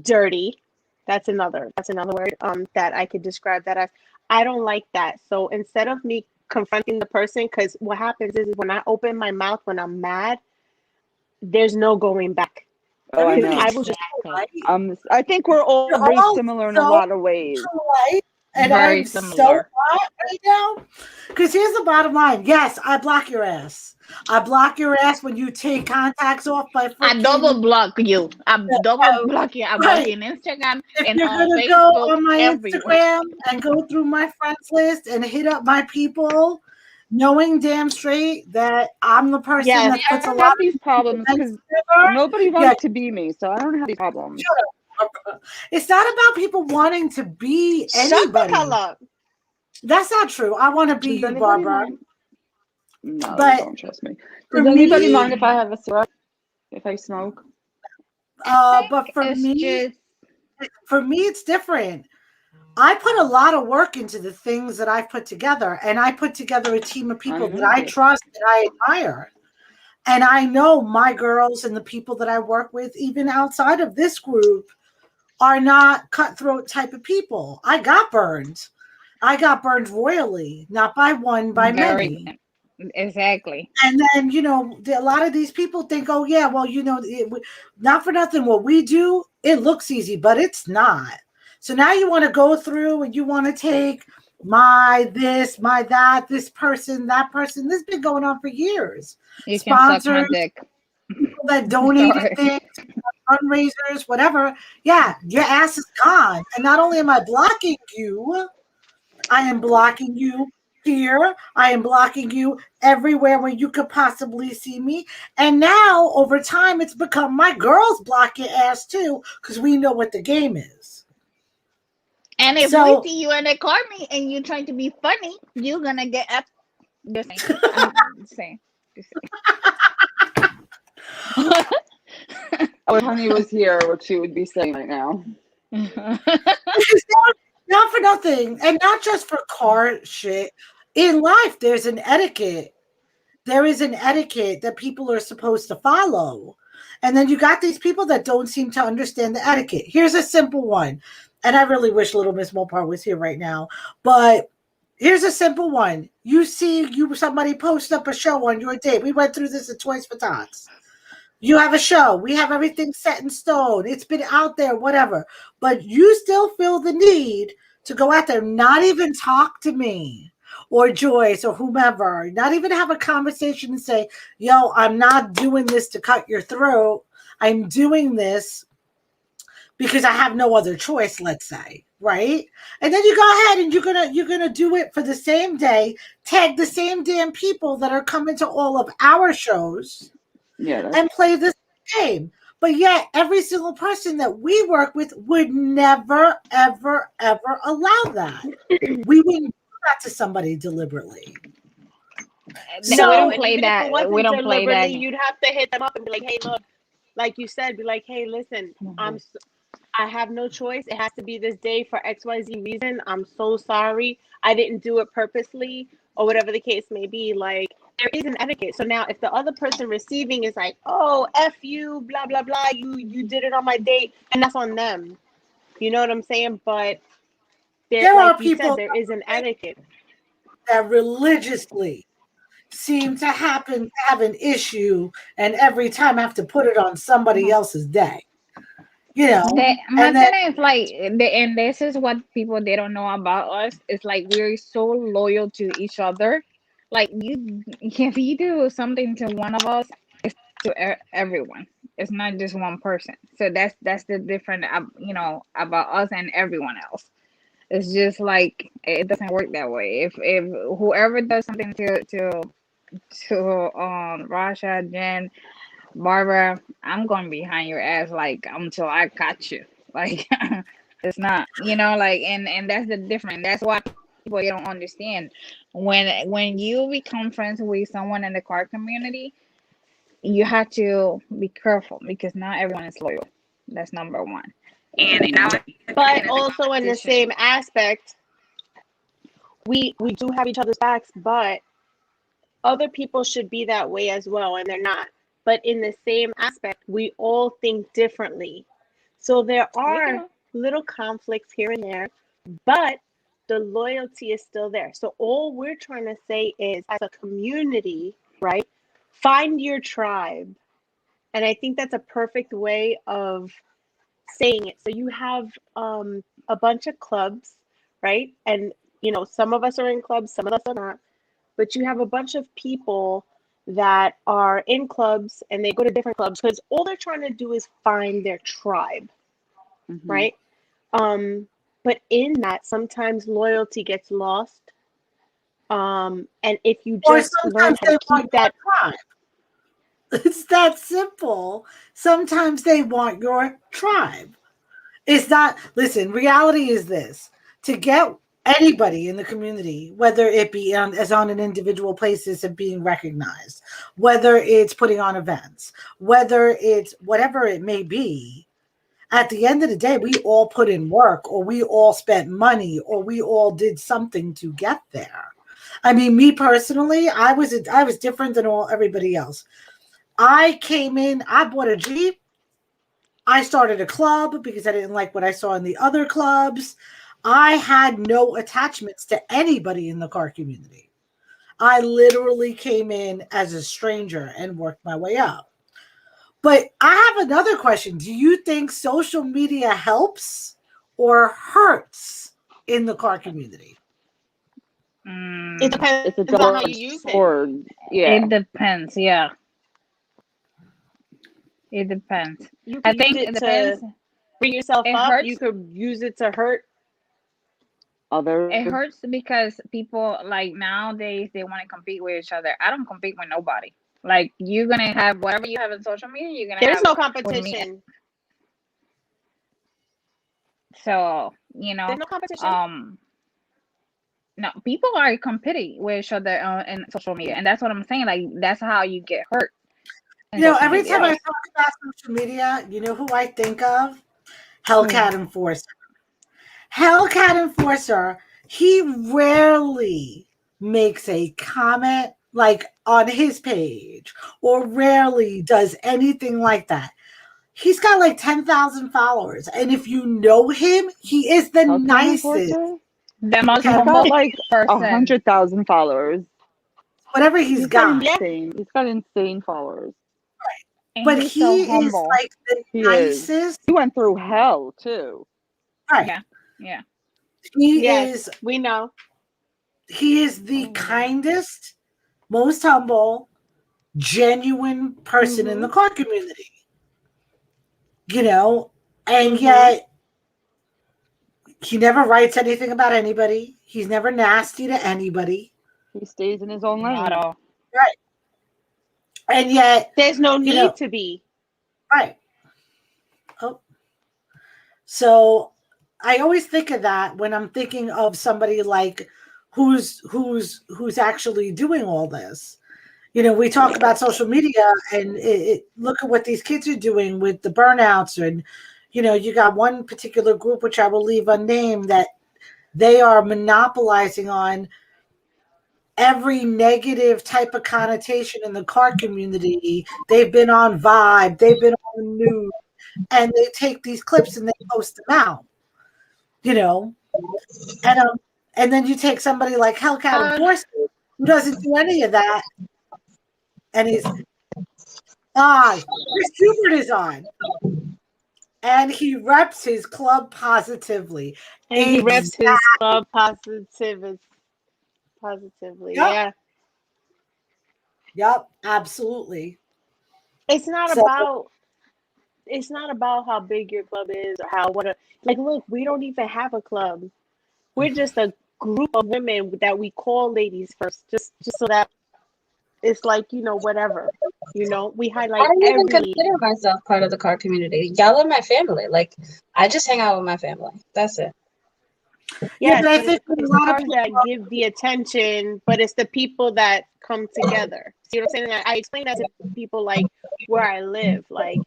Speaker 6: dirty. That's another word that I could describe that as. I don't like that. So instead of me confronting the person, because what happens is when I open my mouth when I'm mad, there's no going back.
Speaker 2: Oh, I know.
Speaker 6: I will just
Speaker 2: I think we're all
Speaker 3: You're
Speaker 2: very
Speaker 3: all
Speaker 2: similar in a
Speaker 3: so
Speaker 2: lot of ways.
Speaker 3: polite, and
Speaker 4: Very
Speaker 3: I'm so
Speaker 4: similar.
Speaker 3: hot right now. Because here's the bottom line. Yes, I block your ass. I block your ass when you take contacts off by
Speaker 4: I
Speaker 3: freaking.
Speaker 4: double block you. I double block you. I block
Speaker 3: Right.
Speaker 4: you on Instagram
Speaker 3: If
Speaker 4: and
Speaker 3: you're
Speaker 4: on
Speaker 3: gonna go
Speaker 4: Facebook,
Speaker 3: on my
Speaker 4: everywhere.
Speaker 3: Instagram and go through my friends list and hit up my people, knowing damn straight that I'm the person
Speaker 6: Yes.
Speaker 3: that
Speaker 2: I
Speaker 3: puts a
Speaker 2: don't
Speaker 3: lot
Speaker 2: have
Speaker 3: of
Speaker 2: these problems because
Speaker 3: together.
Speaker 2: nobody
Speaker 3: Yeah,
Speaker 2: wants to be me, so I don't have these problems.
Speaker 3: it's not about people wanting to be
Speaker 6: Shut the
Speaker 3: anybody.
Speaker 6: hell up.
Speaker 3: That's not true. I want to be
Speaker 2: Does
Speaker 3: you,
Speaker 2: anybody
Speaker 3: Barbara.
Speaker 2: mind? No,
Speaker 3: But
Speaker 2: you don't trust me.
Speaker 3: for
Speaker 2: Does anybody
Speaker 3: me,
Speaker 2: mind if I have a cigarette? If I smoke?
Speaker 3: but for
Speaker 4: It's
Speaker 3: me,
Speaker 4: just
Speaker 3: it's different. I put a lot of work into the things that I've put together, and I put together a team of people that I trust and I admire. And I know my girls and the people that I work with, even outside of this group, are not cutthroat type of people. I got burned. I got burned royally, not by one, by
Speaker 4: very
Speaker 3: many.
Speaker 4: exactly.
Speaker 3: And then, a lot of these people think, oh, yeah, well, not for nothing. What we do, it looks easy, but it's not. So now you want to go through and you want to take my this, my that, this person, that person. This has been going on for years.
Speaker 4: You can suck my
Speaker 3: Sponsors,
Speaker 4: dick.
Speaker 3: people that donated
Speaker 4: Sorry.
Speaker 3: things, fundraisers, whatever. Yeah, your ass is gone. And not only am I blocking you, I am blocking you here. I am blocking you everywhere where you could possibly see me. And now, over time, it's become my girls block your ass too, because we know what the game is.
Speaker 4: And if
Speaker 3: So,
Speaker 4: we see you in a car meet and you're trying to be funny, you're gonna get up. Just saying. I'm saying. Just
Speaker 2: If Honey was here, what she would be saying right now.
Speaker 4: saying.
Speaker 3: not for nothing, and not just for car shit. In life, there's an etiquette. There is an etiquette that people are supposed to follow. And then you got these people that don't seem to understand the etiquette. Here's a simple one. And I really wish Little Miss Mopar was here right now. But here's a simple one. You see somebody post up a show on your date. We went through this at Toys for Tots. You have a show. We have everything set in stone. It's been out there, whatever. But you still feel the need to go out there, not even talk to me or Joyce or whomever, not even have a conversation and say, yo, I'm not doing this to cut your throat. I'm doing this because I have no other choice, let's say, right? And then you go ahead and you're gonna do it for the same day, tag the same damn people that are coming to all of our shows.
Speaker 2: Yeah,
Speaker 3: And play this game. But yet, every single person that we work with would never, ever, ever allow that. We wouldn't do that to somebody deliberately.
Speaker 4: No, we don't
Speaker 6: and
Speaker 4: play
Speaker 6: even if it
Speaker 4: that.
Speaker 6: wasn't
Speaker 4: We don't play that.
Speaker 6: deliberately, you'd have to hit them up and be like, hey, look, like you said, be like, hey, listen, I have no choice. It has to be this day for XYZ reason. I'm so sorry. I didn't do it purposely, or whatever the case may be. Like, there is an etiquette. So now if the other person receiving is like, oh, F you, blah, blah, blah, you did it on my date, and that's on them. You know what I'm saying? But
Speaker 3: There
Speaker 6: like
Speaker 3: are
Speaker 6: you said,
Speaker 3: people
Speaker 6: there is an etiquette.
Speaker 3: that religiously seem to have an issue and every time have to put it on somebody else's day. You know,
Speaker 4: My
Speaker 3: and then
Speaker 4: thing is like, and this is what people they don't know about us. It's like we're so loyal to each other. Like if you do something to one of us, it's to everyone. It's not just one person. So that's the different, about us and everyone else. It's just like it doesn't work that way. If whoever does something to Rasha, Jen, Barbara, I'm going behind your ass like until I got you. Like it's not, like and that's the difference. That's why people they don't understand. When you become friends with someone in the car community, you have to be careful because not everyone is loyal. That's number one. And now
Speaker 6: But also in the same aspect, we do have each other's backs, but other people should be that way as well, and they're not. But in the same aspect, we all think differently. So there are little conflicts here and there, but the loyalty is still there. So all we're trying to say is, as a community, right, find your tribe. And I think that's a perfect way of saying it. So you have a bunch of clubs, right? And, some of us are in clubs, some of us are not. But you have a bunch of people that are in clubs and they go to different clubs because all they're trying to do is find their tribe, right? But in that, sometimes loyalty gets lost. And if you just learn how to keep that
Speaker 3: tribe. It's that simple. Sometimes they want your tribe. It's not, listen, reality is this. To get anybody in the community, whether it be as on an individual basis of being recognized, whether it's putting on events, whether it's whatever it may be, at the end of the day, we all put in work, or we all spent money, or we all did something to get there. I mean, me personally, I was different than everybody else. I came in, I bought a Jeep. I started a club because I didn't like what I saw in the other clubs. I had no attachments to anybody in the car community. I literally came in as a stranger and worked my way up. But I have another question. Do you think social media helps or hurts in the car community?
Speaker 6: It depends
Speaker 2: It's a
Speaker 6: on how you use
Speaker 2: sword.
Speaker 6: it.
Speaker 4: It depends, yeah. It depends.
Speaker 6: You
Speaker 4: I
Speaker 6: could
Speaker 4: think
Speaker 6: use it
Speaker 4: it depends.
Speaker 6: to bring yourself
Speaker 4: It
Speaker 6: up.
Speaker 4: hurts.
Speaker 6: You could use it to hurt.
Speaker 4: It hurts because people like nowadays they want to compete with each other. I don't compete with nobody. Like you're gonna have whatever you have in social media, you're gonna
Speaker 6: There's
Speaker 4: have
Speaker 6: no
Speaker 4: with me.
Speaker 6: competition.
Speaker 4: So
Speaker 6: There's no competition.
Speaker 4: no, people are competing with each other in social media, and that's what I'm saying. Like that's how you get hurt.
Speaker 3: Every time I talk about social media, you know who I think of? Hellcat Enforcer. Hellcat Enforcer, he rarely makes a comment like on his page or rarely does anything like that. He's got like 10,000 followers. And if you know him, he is the
Speaker 2: How can I
Speaker 3: nicest.
Speaker 4: The most
Speaker 2: He's
Speaker 4: humble
Speaker 2: got like
Speaker 4: person.
Speaker 2: 100,000 followers.
Speaker 3: Whatever he's got.
Speaker 2: Insane. He's got insane followers.
Speaker 4: And
Speaker 3: But
Speaker 4: he's so
Speaker 3: he is
Speaker 4: humble.
Speaker 3: like the
Speaker 2: He is.
Speaker 3: nicest.
Speaker 2: He went through hell too.
Speaker 3: Right.
Speaker 4: Yeah. Yeah.
Speaker 3: He
Speaker 6: Yes,
Speaker 3: is
Speaker 6: we know.
Speaker 3: he is the kindest, most humble, genuine person in the car community. You know, and yet he never writes anything about anybody. He's never nasty to anybody.
Speaker 2: He stays in his own lane.
Speaker 4: Not all.
Speaker 3: Right. And yet,
Speaker 6: There's no
Speaker 3: you
Speaker 6: need
Speaker 3: know,
Speaker 6: to be.
Speaker 3: right. Oh. So I always think of that when I'm thinking of somebody like who's actually doing all this. You know, we talk about social media and look at what these kids are doing with the burnouts. And, you know, you got one particular group, which I will leave unnamed, that they are monopolizing on every negative type of connotation in the car community. They've been on Vibe, they've been on the news, and they take these clips and they post them out, you know. And then you take somebody like Hellcat F1rst, who doesn't do any of that, and he's Chris Hubert is on, and he reps his club positively,
Speaker 6: And he reps his club positively.
Speaker 3: Yep.
Speaker 6: Yeah.
Speaker 3: Yep, absolutely.
Speaker 6: It's not about how big your club is or how look, we don't even have a club. We're just a group of women that we call Ladies First, just so that it's like, you know, whatever, you know, we highlight
Speaker 5: I don't even
Speaker 6: every.
Speaker 5: consider myself part of the car community. Y'all are my family. Like, I just hang out with my family. That's it.
Speaker 3: Yeah,
Speaker 6: Yes,
Speaker 3: but I
Speaker 6: but
Speaker 3: think
Speaker 6: it's
Speaker 3: a
Speaker 6: the
Speaker 3: lot of
Speaker 6: cars
Speaker 3: people
Speaker 6: that give the attention, but it's the people that come together. See what I'm saying? I explain that to people like where I live, like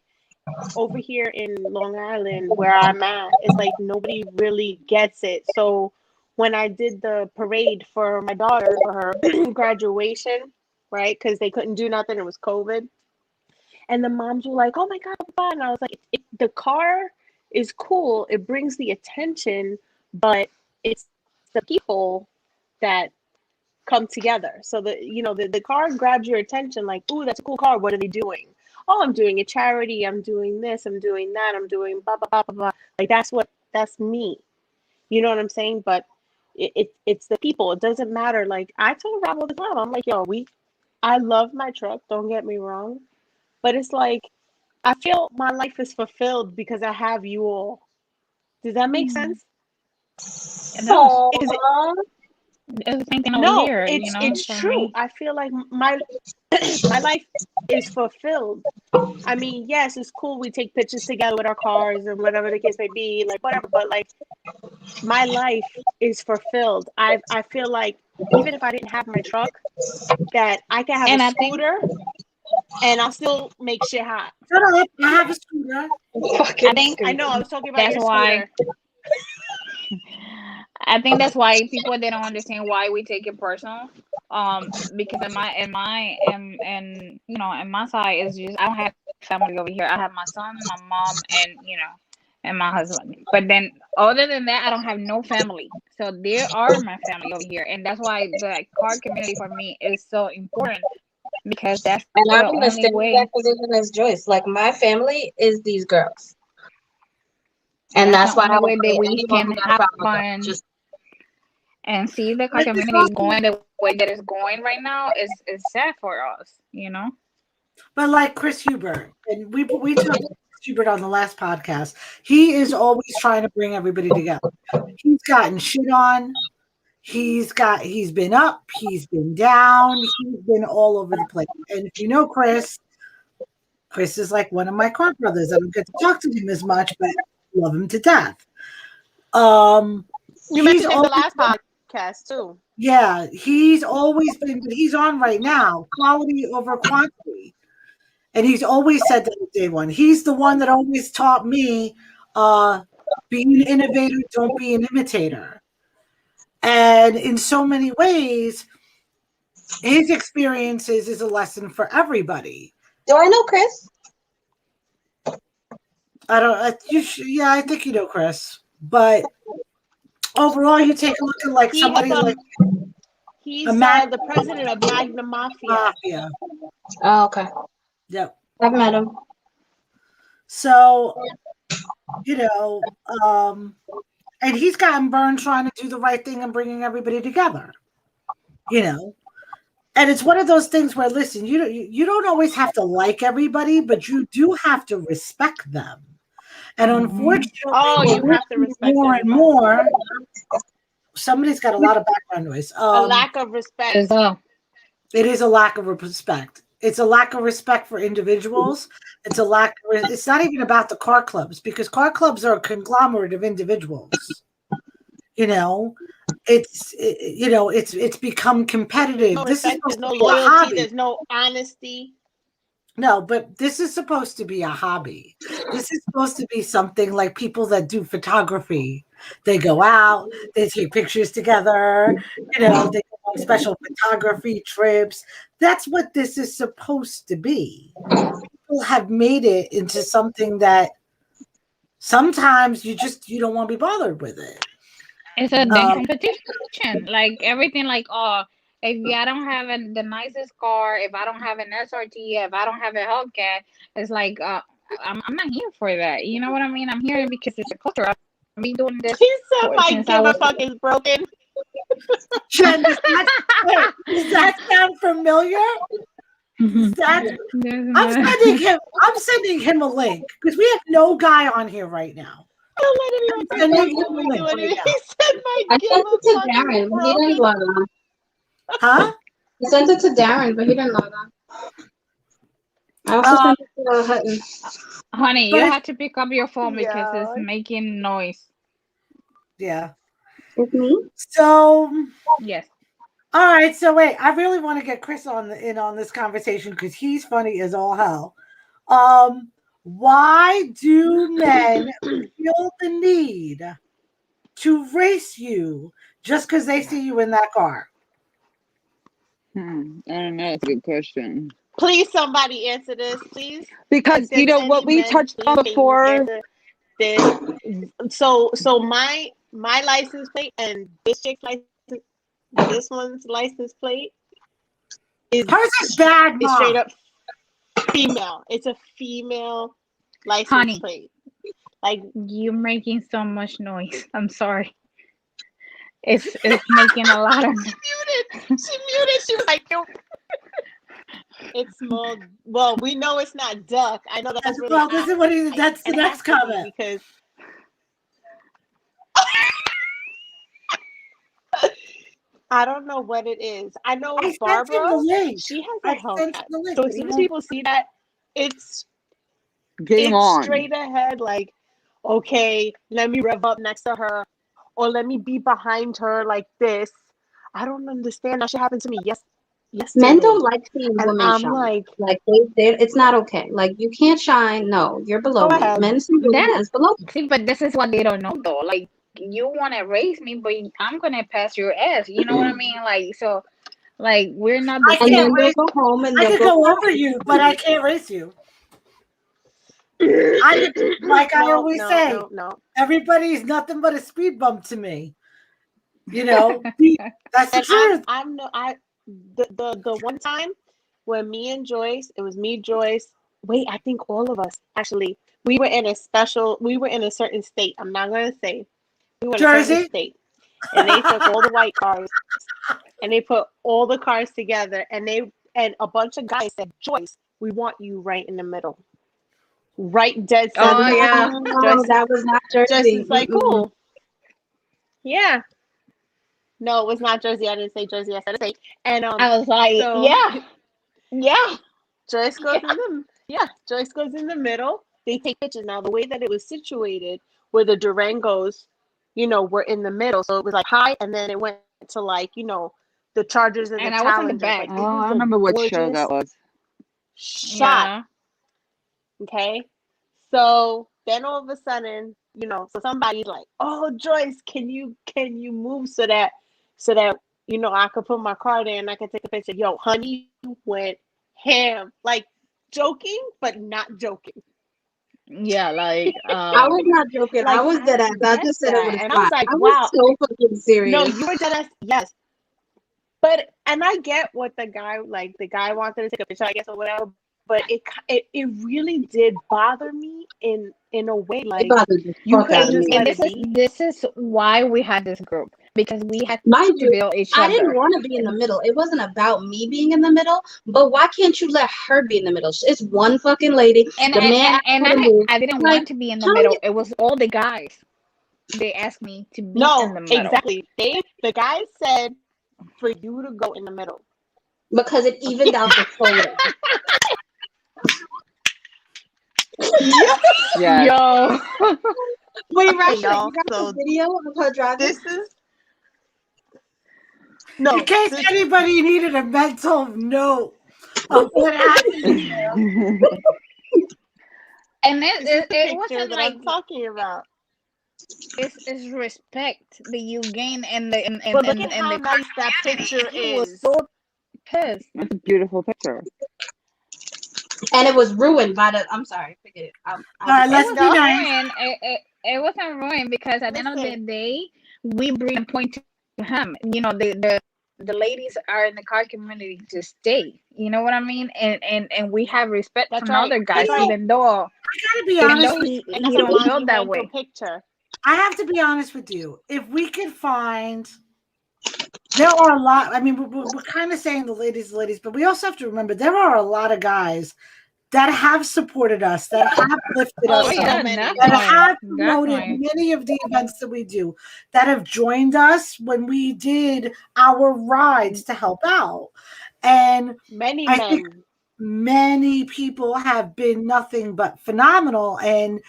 Speaker 6: over here in Long Island where I'm at, it's like nobody really gets it. So when I did the parade for my daughter for her graduation, right? Because they couldn't do nothing, it was COVID. And the moms were like, "Oh my God, blah," and I was like, the car is cool, it brings the attention, but it's the people that come together. So the car grabs your attention, like, "Ooh, that's a cool car. What are they doing? Oh, I'm doing a charity. I'm doing this. I'm doing that. I'm doing blah blah blah blah blah." Like that's me. You know what I'm saying? But it's the people. It doesn't matter. Like I told Rob all the time, I'm like, "Yo, I love my truck. Don't get me wrong, but it's like I feel my life is fulfilled because I have you all." Does that make sense?
Speaker 4: No,
Speaker 6: Is it?
Speaker 4: it's the same thing over
Speaker 6: No,
Speaker 4: here,
Speaker 6: it's
Speaker 4: you know,
Speaker 6: it's
Speaker 4: for
Speaker 6: true.
Speaker 4: me.
Speaker 6: I feel like my my life is fulfilled. I mean, yes, it's cool. We take pictures together with our cars and whatever the case may be, like whatever. But like, my life is fulfilled. I feel like even if I didn't have my truck, that I can have
Speaker 4: And
Speaker 6: a
Speaker 4: I think
Speaker 6: scooter and I'll still make shit hot.
Speaker 3: Shut up, I have a scooter.
Speaker 4: I think
Speaker 6: I know. I was talking about
Speaker 4: that's
Speaker 6: your
Speaker 4: why
Speaker 6: scooter.
Speaker 4: I think that's why people, they don't understand why we take it personal. Because in you know, in my side is just, I don't have family over here. I have my son, my mom, and you know, and my husband. But then other than that, I don't have no family. So there are my family over here, and that's why the car community for me is so important, because that's
Speaker 5: And I'm
Speaker 4: the
Speaker 5: in the
Speaker 4: only
Speaker 5: same
Speaker 4: way.
Speaker 5: exact position as Joyce. Like, my family is these girls. And
Speaker 4: That's
Speaker 5: that's
Speaker 4: the
Speaker 5: why I
Speaker 4: only
Speaker 5: would
Speaker 4: way that
Speaker 5: say
Speaker 4: we
Speaker 5: anyone who
Speaker 4: can
Speaker 5: got a
Speaker 4: have
Speaker 5: problem with them,
Speaker 4: fun
Speaker 5: just
Speaker 4: and see the car
Speaker 3: But it's
Speaker 4: community
Speaker 3: also,
Speaker 4: going the way that it's going right now is sad for us, you know.
Speaker 3: but like Chris Hubert, and we talked about Chris Hubert on the last podcast. He is always trying to bring everybody together. He's gotten shit on. He's been up. He's been down. He's been all over the place. And if you know Chris is like one of my car brothers. I don't get to talk to him as much, but love him to death.
Speaker 6: You
Speaker 3: He's
Speaker 6: mentioned in the
Speaker 3: always
Speaker 6: last podcast too.
Speaker 3: Yeah, he's always been, but he's on right now, quality over quantity. And he's always said that at day one. He's the one that always taught me, be an innovator, don't be an imitator. And in so many ways, his experiences is a lesson for everybody.
Speaker 5: Do I know Chris?
Speaker 3: I don't. Yeah, I think you know Chris, but overall, you take a look at like
Speaker 6: He
Speaker 3: somebody
Speaker 6: has
Speaker 3: like
Speaker 6: he's
Speaker 3: a Mac
Speaker 6: the president of Magna Mafia.
Speaker 3: Mafia.
Speaker 5: Oh, okay.
Speaker 3: Yep.
Speaker 5: I've met him.
Speaker 3: So, you know, and he's gotten burned trying to do the right thing and bringing everybody together. You know, and it's one of those things where, listen, you don't always have to like everybody, but you do have to respect them. And unfortunately,
Speaker 6: Oh, you have to respect
Speaker 3: more and
Speaker 6: everybody.
Speaker 3: more. Somebody's got a lot of background noise.
Speaker 6: A lack of respect.
Speaker 3: It is a lack of respect. It's a lack of respect for individuals. It's a lack. It's not even about the car clubs, because car clubs are a conglomerate of individuals. You know, it's become competitive.
Speaker 6: No
Speaker 3: This is
Speaker 6: respect, there's
Speaker 3: supposed
Speaker 6: no
Speaker 3: to be a
Speaker 6: loyalty,
Speaker 3: hobby.
Speaker 6: there's no honesty.
Speaker 3: No, but this is supposed to be a hobby. This is supposed to be something like people that do photography. They go out, they take pictures together, they go on special photography trips. That's what this is supposed to be. People have made it into something that sometimes you don't want to be bothered with it.
Speaker 4: It's a damn competition. Like everything, like if I don't have the nicest car, if I don't have an SRT, if I don't have a Hellcat, it's like I'm not here for that. You know what I mean? I'm here because it's a culture. I've been doing this.
Speaker 6: He said my
Speaker 4: since I
Speaker 6: give a
Speaker 4: was.
Speaker 6: fuck is broken.
Speaker 3: Jen, does that sound familiar? I'm sending him a link because we have no guy on here right now.
Speaker 6: Don't let anyone
Speaker 3: I'm
Speaker 6: say
Speaker 3: sending
Speaker 6: my
Speaker 3: him a
Speaker 6: give
Speaker 3: link
Speaker 6: doing
Speaker 3: right
Speaker 6: it.
Speaker 3: now.
Speaker 6: He said my
Speaker 5: I
Speaker 6: give
Speaker 5: sent
Speaker 6: a
Speaker 5: it to
Speaker 6: fuck is
Speaker 5: Darren. He
Speaker 6: broken.
Speaker 5: didn't log on.
Speaker 3: Huh?
Speaker 5: I sent it to Darren, but he didn't log on. I also sent it to Hutton.
Speaker 4: Honey, you have to pick up your phone because
Speaker 6: Yeah.
Speaker 4: it's making noise.
Speaker 3: Yeah.
Speaker 5: It's me?
Speaker 3: So,
Speaker 4: Yes.
Speaker 3: all right. So wait, I really want to get Chris in on this conversation because he's funny as all hell. Why do men feel the need to race you just because they see you in that car?
Speaker 2: I don't know. That's a good question.
Speaker 6: Please, somebody answer this, please.
Speaker 2: Because
Speaker 6: If there's
Speaker 2: what
Speaker 6: any
Speaker 2: we
Speaker 6: men,
Speaker 2: touched
Speaker 6: please,
Speaker 2: on
Speaker 6: can you
Speaker 2: before.
Speaker 6: answer this? So my license plate and this chick's license, this one's license plate is
Speaker 3: Hers is bad,
Speaker 6: It's straight
Speaker 3: Mom.
Speaker 6: up female. It's a female license
Speaker 4: Honey.
Speaker 6: plate. Like,
Speaker 4: You're making so much noise. I'm sorry. It's making a lot of.
Speaker 6: she muted. She was like, nope. It's small. Well, we know it's not duck. I know that's really
Speaker 3: Well, this is what that's the
Speaker 6: it
Speaker 3: next
Speaker 6: has to be
Speaker 3: comment.
Speaker 6: because I don't know what it is. I know
Speaker 3: I sent him
Speaker 6: Barbara.
Speaker 3: the link.
Speaker 6: She has
Speaker 3: I
Speaker 6: a
Speaker 3: sent
Speaker 6: Hellcat.
Speaker 3: him the link,
Speaker 6: So
Speaker 3: but
Speaker 6: as
Speaker 3: he
Speaker 6: soon as
Speaker 3: won't.
Speaker 6: people see that, it's
Speaker 2: Game on.
Speaker 6: straight ahead. Like, okay, let me rev up next to her, or let me be behind her like this. I don't understand. That shit happened to me yesterday.
Speaker 5: Men don't like seeing
Speaker 6: And
Speaker 5: women
Speaker 6: I'm
Speaker 5: shine.
Speaker 6: like,
Speaker 5: It's not okay. Like, you can't shine. No, you're below
Speaker 6: Go
Speaker 5: me.
Speaker 6: ahead.
Speaker 5: Men see women
Speaker 4: That-
Speaker 5: as below.
Speaker 4: See, but this is what they don't know though. Like you want to raise me, but I'm gonna pass your ass. You know what I mean? Like so, like we're not the
Speaker 3: I
Speaker 5: And
Speaker 3: can't
Speaker 5: then
Speaker 3: race.
Speaker 5: they'll go home and
Speaker 3: I
Speaker 5: they'll
Speaker 3: could go over you, but I can't race you. Like I always say,
Speaker 6: no.
Speaker 3: everybody's nothing but a speed bump to me. You know, that's the
Speaker 6: And
Speaker 3: truth.
Speaker 6: the one time when me and Joyce, it was me, Joyce. Wait, I think all of us actually. We were in a certain state. I'm not gonna say. We were in a
Speaker 3: Jersey?
Speaker 6: certain state, and they took all the white cars, and they put all the cars together, and a bunch of guys said, "Joyce, we want you right in the middle, right dead center."
Speaker 4: Oh yeah.
Speaker 5: No, that was not
Speaker 6: Joyce
Speaker 5: Jersey.
Speaker 6: is like, cool. Yeah. No, it was not Jersey. I didn't say Jersey. I said state. And
Speaker 4: I was like,
Speaker 6: so-
Speaker 4: yeah.
Speaker 6: Joyce goes Joyce goes in the middle. They take pictures. Now the way that it was situated, where the Durangos, were in the middle, so it was like high, and then it went to like the Chargers and
Speaker 4: And
Speaker 6: the
Speaker 4: I was in the
Speaker 6: Challengers.
Speaker 4: back.
Speaker 6: Like, it
Speaker 2: Oh,
Speaker 6: was
Speaker 2: I
Speaker 6: a
Speaker 2: remember what show
Speaker 6: gorgeous
Speaker 2: that was.
Speaker 6: shot.
Speaker 4: Yeah.
Speaker 6: Okay, so then all of a sudden, so somebody's like, "Oh, Joyce, can you move so that I could put my card in, I could take a picture. Yo, honey went ham, like joking, but not joking.
Speaker 4: Yeah, like
Speaker 5: I was not joking. I
Speaker 6: Like
Speaker 5: was
Speaker 6: I
Speaker 5: dead ass.
Speaker 6: don't
Speaker 5: I
Speaker 6: get
Speaker 5: just said it
Speaker 6: that,
Speaker 5: with a
Speaker 6: and I
Speaker 5: smile.
Speaker 6: was like,
Speaker 5: I was
Speaker 6: wow.
Speaker 5: so fucking
Speaker 6: No,
Speaker 5: serious.
Speaker 6: you were dead ass. Yes, but and I get what the guy wanted to take a picture, I guess, or whatever. But it really did bother me in a way,
Speaker 5: It
Speaker 6: like
Speaker 5: bothered the
Speaker 6: you
Speaker 5: fuck out
Speaker 6: couldn't
Speaker 5: of
Speaker 6: just
Speaker 5: me.
Speaker 6: let
Speaker 4: and
Speaker 6: it be.
Speaker 4: this is why we had this group, because we had
Speaker 5: Mind
Speaker 4: to
Speaker 5: you,
Speaker 4: build each
Speaker 5: I didn't
Speaker 4: other.
Speaker 5: want to be in the middle. It wasn't about me being in the middle. But why can't you let her be in the middle? It's one fucking lady.
Speaker 4: And
Speaker 5: The
Speaker 4: and
Speaker 5: man
Speaker 4: and,
Speaker 5: asked
Speaker 4: and
Speaker 5: her to move.
Speaker 4: I didn't
Speaker 5: Like,
Speaker 4: want to be in the
Speaker 5: how
Speaker 4: middle.
Speaker 5: you?
Speaker 4: It was all the guys. They asked me to be in
Speaker 6: No,
Speaker 4: the middle.
Speaker 6: exactly. The guy said for you to go in the middle.
Speaker 5: Because it evened out the photo.
Speaker 6: Yeah.
Speaker 2: Yeah.
Speaker 4: Yo.
Speaker 5: Wait,
Speaker 6: Okay,
Speaker 5: Rasha,
Speaker 6: y'all.
Speaker 5: you got
Speaker 6: So
Speaker 5: the video of her driving?
Speaker 6: this is no.
Speaker 3: In case
Speaker 6: This,
Speaker 3: anybody needed a mental note of what happened.
Speaker 4: And
Speaker 6: this is the
Speaker 4: it
Speaker 6: picture
Speaker 4: wasn't
Speaker 6: that
Speaker 4: like
Speaker 6: I'm talking about.
Speaker 4: it's respect that you gain in the
Speaker 6: But look at
Speaker 4: in
Speaker 6: how
Speaker 4: the car
Speaker 6: nice that
Speaker 4: community.
Speaker 6: picture
Speaker 4: He was
Speaker 6: is.
Speaker 4: so pissed.
Speaker 2: That's a beautiful picture.
Speaker 5: And it was ruined by the. I'm sorry, forget it.
Speaker 3: All right,
Speaker 4: It
Speaker 3: let's
Speaker 4: was
Speaker 3: be
Speaker 6: No,
Speaker 3: nice.
Speaker 4: ruined. It wasn't ruined because at the end of the
Speaker 6: listen.
Speaker 4: day, we bring a point to him. The ladies are in the car community to stay. You know what I mean? And we have respect
Speaker 6: That's
Speaker 4: from
Speaker 6: right.
Speaker 4: other
Speaker 6: That's
Speaker 4: guys,
Speaker 6: right.
Speaker 4: even though
Speaker 3: I gotta be
Speaker 4: even
Speaker 3: honest
Speaker 4: though
Speaker 3: with
Speaker 4: he
Speaker 6: And that's
Speaker 4: he
Speaker 6: a
Speaker 4: don't feel that
Speaker 6: monumental
Speaker 4: way.
Speaker 6: picture.
Speaker 3: I have to be honest with you. If we could find, there are a lot. I mean, we're kind of saying the ladies, but we also have to remember there are a lot of guys that have supported us, that have lifted
Speaker 6: Oh,
Speaker 4: Oh
Speaker 3: us
Speaker 6: so
Speaker 3: up,
Speaker 4: yeah,
Speaker 6: many.
Speaker 3: that
Speaker 4: definitely,
Speaker 3: have promoted
Speaker 4: definitely.
Speaker 3: many of the events that we do, that have joined us when we did our rides to help out. And
Speaker 6: Many
Speaker 3: I think
Speaker 6: men.
Speaker 3: many people have been nothing but phenomenal. And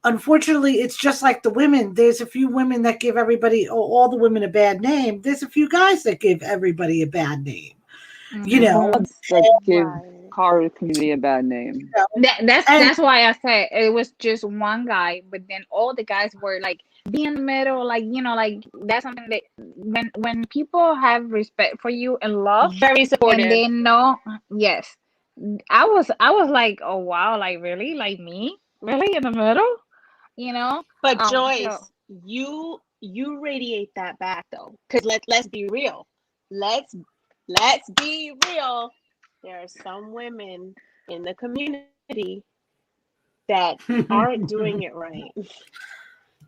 Speaker 3: unfortunately, it's just like the women. There's a few women that give everybody, all the women, a bad name. There's a few guys that give everybody a bad name. You know,
Speaker 4: Mhm.
Speaker 2: That give
Speaker 6: Right.
Speaker 2: car community a bad name.
Speaker 3: and
Speaker 4: That's why I said it was just one guy, but then all the guys were like be in the middle, like like that's something that when people have respect for you and love,
Speaker 6: Very
Speaker 4: and
Speaker 6: supportive.
Speaker 4: they know, yes, I was like, oh wow, like really, like me, really in the middle, you know,
Speaker 6: But
Speaker 4: so
Speaker 6: Joyce, you radiate that back though. Cause let's be real. Let's be real. There are some women in the community that aren't doing it right.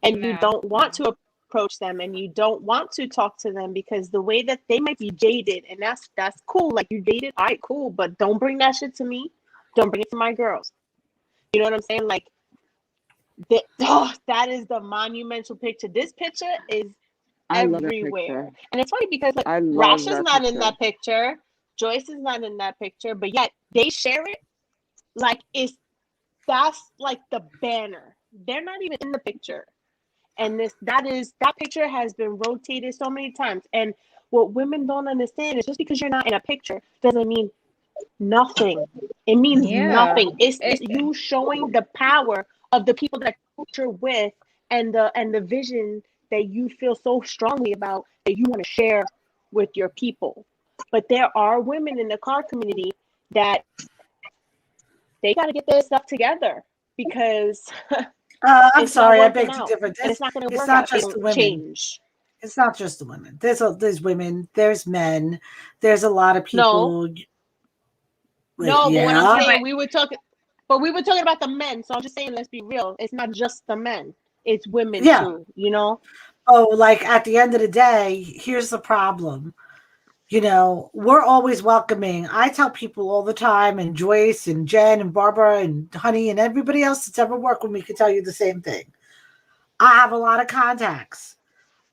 Speaker 6: And you
Speaker 4: no,
Speaker 6: don't want
Speaker 4: no,
Speaker 6: to approach them and you don't want to talk to them because the way that they might be jaded, and that's cool. Like you dated, all right, cool, but don't bring that shit to me. Don't bring it to my girls. You know what I'm saying? Like that is the monumental picture. This picture is
Speaker 2: I love that
Speaker 6: everywhere.
Speaker 2: picture.
Speaker 6: And it's funny because like
Speaker 2: I love
Speaker 6: Rasha's
Speaker 2: that
Speaker 6: not in
Speaker 2: picture.
Speaker 6: that picture, Joyce is not in that picture, but yet they share it like that's like the banner. They're not even in the picture. And that picture has been rotated so many times. And what women don't understand is just because you're not in a picture doesn't mean nothing. It means
Speaker 4: yeah,
Speaker 6: nothing. It's
Speaker 4: it,
Speaker 6: you showing the power of the people that you're with and the vision that you feel so strongly about that you want to share with your people. But there are women in the car community that they got to get their stuff together because
Speaker 3: I'm
Speaker 6: it's not
Speaker 3: sorry, I
Speaker 6: working
Speaker 3: beg to
Speaker 6: out
Speaker 3: differ.
Speaker 6: and it's not going to
Speaker 3: It's
Speaker 6: work
Speaker 3: not
Speaker 6: out if they
Speaker 3: just the
Speaker 6: don't
Speaker 3: women.
Speaker 6: change.
Speaker 3: It's not just the women. There's women. There's men. There's a lot of
Speaker 6: No,
Speaker 3: people.
Speaker 6: no, but what I'm
Speaker 3: Yeah.
Speaker 4: yeah, but
Speaker 6: saying, we were talking about the men. So I'm just saying, let's be real. It's not just the men. It's women
Speaker 3: Yeah.
Speaker 6: too, you know?
Speaker 3: Oh, like at the end of the day, here's the problem. We're always welcoming. I tell people all the time, and Joyce and Jen and Barbara and Honey and everybody else that's ever worked with me can tell you the same thing. I have a lot of contacts.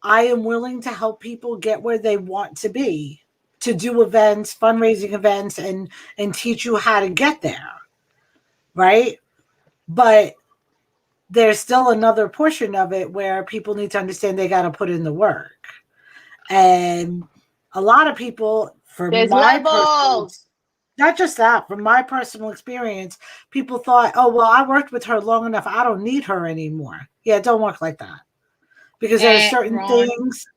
Speaker 3: I am willing to help people get where they want to be, to do events, fundraising events, and teach you how to get there. Right? But there's still another portion of it where people need to understand they got to put in the work. And a lot of people,
Speaker 6: There's levels.
Speaker 3: not just that, from my personal experience, people thought, oh, well, I worked with her long enough. I don't need her anymore. Yeah, it don't work like that. Because there are certain
Speaker 4: wrong.
Speaker 3: things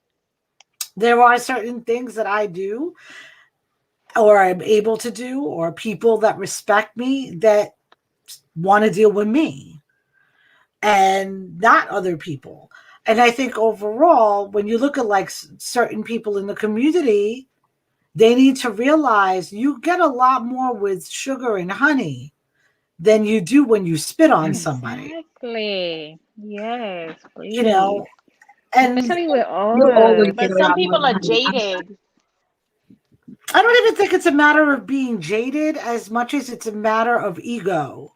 Speaker 3: There are certain things that I do or I'm able to do, or people that respect me that want to deal with me and not other people. And I think overall, when you look at like certain people in the community, they need to realize you get a lot more with sugar and honey than you do when you spit on somebody.
Speaker 4: Exactly. Yes,
Speaker 3: You
Speaker 4: please.
Speaker 3: know, and
Speaker 4: Especially with
Speaker 5: You always
Speaker 4: us.
Speaker 5: get
Speaker 6: But
Speaker 5: a
Speaker 6: some
Speaker 5: lot more
Speaker 6: people
Speaker 5: than
Speaker 6: are
Speaker 5: honey.
Speaker 6: jaded.
Speaker 3: I don't even think it's a matter of being jaded as much as it's a matter of ego.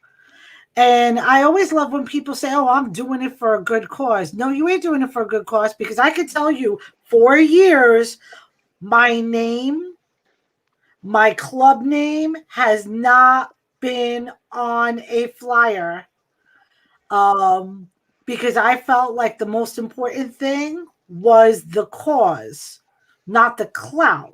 Speaker 3: And I always love when people say, "Oh, I'm doing it for a good cause." No, you ain't doing it for a good cause, because I can tell you, for years, my name, my club name has not been on a flyer, um, because I felt like the most important thing was the cause, not the clout.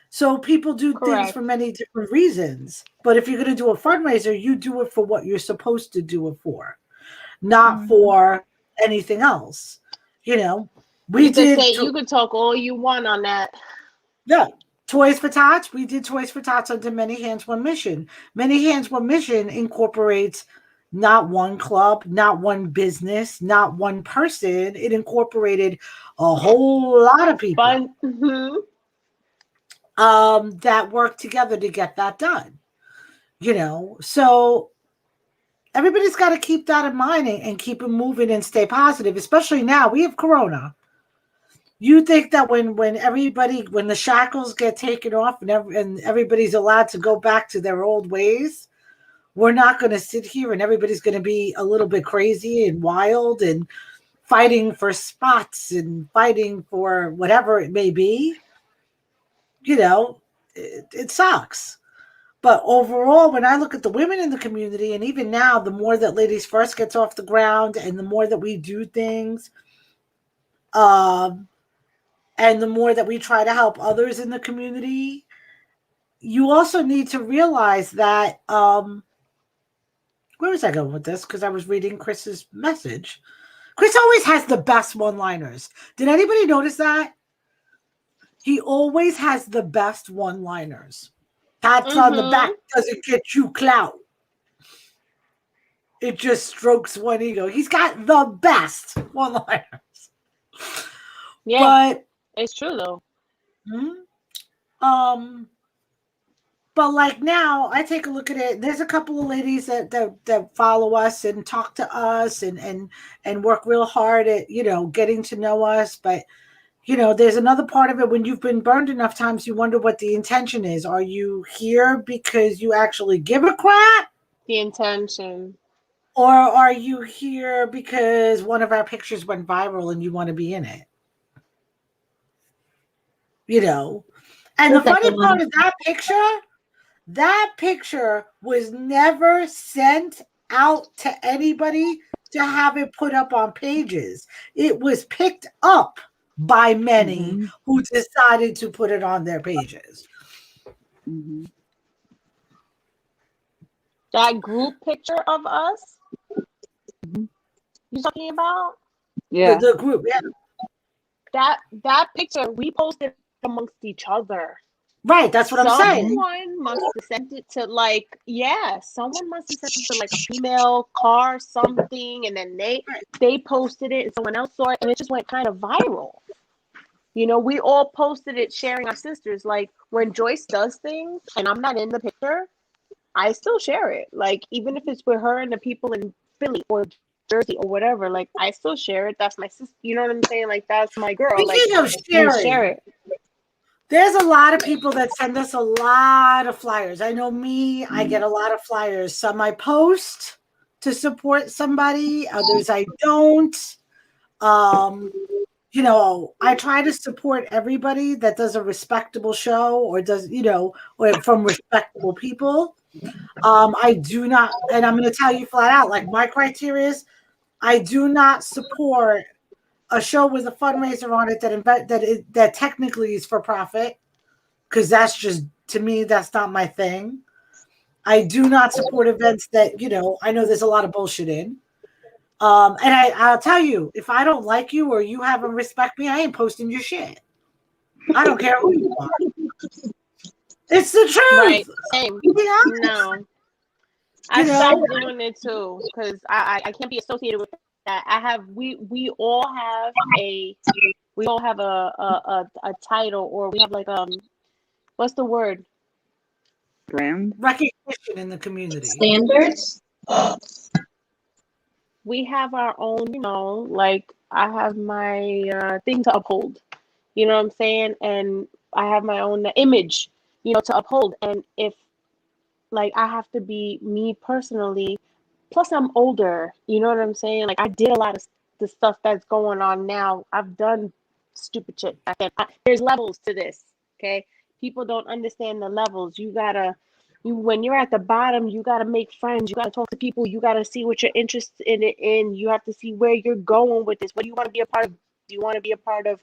Speaker 3: So people do things for
Speaker 6: Correct.
Speaker 3: many different reasons. But if you're going to do a fundraiser, you do it for what you're supposed to do it for, not
Speaker 4: Hmm.
Speaker 3: for anything else. You know, we
Speaker 6: You could say
Speaker 3: did,
Speaker 6: you could talk all you want on that.
Speaker 3: yeah, Toys for Tots. We did Toys for Tots under Many Hands, One Mission. Many Hands, One Mission incorporates not one club, not one business, not one person. It incorporated a whole lot of people
Speaker 6: Fun. Hmm.
Speaker 3: that worked together to get that done. So everybody's got to keep that in mind and keep it moving and stay positive, especially now we have Corona. You think that when the shackles get taken off and everybody's allowed to go back to their old ways, we're not going to sit here and everybody's going to be a little bit crazy and wild and fighting for spots and fighting for whatever it may be. It sucks. But overall, when I look at the women in the community, and even now, the more that Ladies First gets off the ground and the more that we do things, um, and the more that we try to help others in the community, you also need to realize that, where was I going with this? Because I was reading Chris's message. Chris always has the best one-liners. Did anybody notice that? He always has the best one-liners. Pats on the back
Speaker 6: Hmm.
Speaker 3: doesn't get you clout. It just strokes one ego. He's got the best one-liners.
Speaker 6: Yeah,
Speaker 3: But
Speaker 6: it's true though.
Speaker 3: um but like now I take a look at it. There's a couple of ladies that follow us and talk to us and work real hard at, getting to know us. But there's another part of it. When you've been burned enough times, you wonder what the intention is. Are you here because you actually give a crap?
Speaker 6: The intention.
Speaker 3: Or are you here because one of our pictures went viral and you want to be in it? And
Speaker 5: The
Speaker 3: the funny
Speaker 5: second
Speaker 3: part
Speaker 5: one.
Speaker 3: of that picture was never sent out to anybody to have it put up on pages. It was picked up by many
Speaker 2: Mm-hmm.
Speaker 3: who decided to put it on their pages.
Speaker 2: Mm-hmm.
Speaker 6: That group picture of us
Speaker 2: Mm-hmm.
Speaker 6: you talking about?
Speaker 2: Yeah.
Speaker 3: The group, yeah.
Speaker 6: That picture we posted amongst each other.
Speaker 3: Right, that's what I'm saying.
Speaker 6: Someone must have sent it to someone must have sent it to like a female car something, and then they posted it and someone else saw it and it just went kind of viral. We all posted it sharing our sisters. Like when Joyce does things and I'm not in the picture, I still share it. Like even if it's with her and the people in Philly or Jersey or whatever, like I still share it. That's my sister. You know what I'm saying? Like that's my girl. Like
Speaker 3: Speaking of
Speaker 6: we share
Speaker 3: sharing,
Speaker 6: it.
Speaker 3: there's a lot of people that send us a lot of flyers. I know me, I get a lot of flyers. Some I post to support somebody, others I don't. Um, I try to support everybody that does a respectable show or does, or from respectable people. I do not, and I'm going to tell you flat out, like my criteria is I do not support a show with a fundraiser on it that technically is for profit, because that's just, to me, that's not my thing. I do not support events that I know there's a lot of bullshit in. And I'll tell you, if I don't like you or you haven't respect me, I ain't posting your shit. I don't care who you are. It's the truth.
Speaker 6: Right. Same.
Speaker 3: Be honest.
Speaker 6: No. I
Speaker 3: You know,
Speaker 6: stopped doing it too because I can't be associated with that. We all have a a title, or we have like what's the word?
Speaker 2: Brand.
Speaker 3: recognition in the community.
Speaker 5: Standards.
Speaker 6: We have our own, like I have my thing to uphold. You know what I'm saying? And I have my own image, to uphold. And if like I have to be me personally, plus I'm older, you know what I'm saying? Like I did a lot of the stuff that's going on now. I've done stupid shit back then. There's levels to this, okay? People don't understand the levels. When you're at the bottom, you gotta make friends. You gotta talk to people. You gotta see what you're interested in. You have to see where you're going with this. What do you want to be a part of? Do you want to be a part of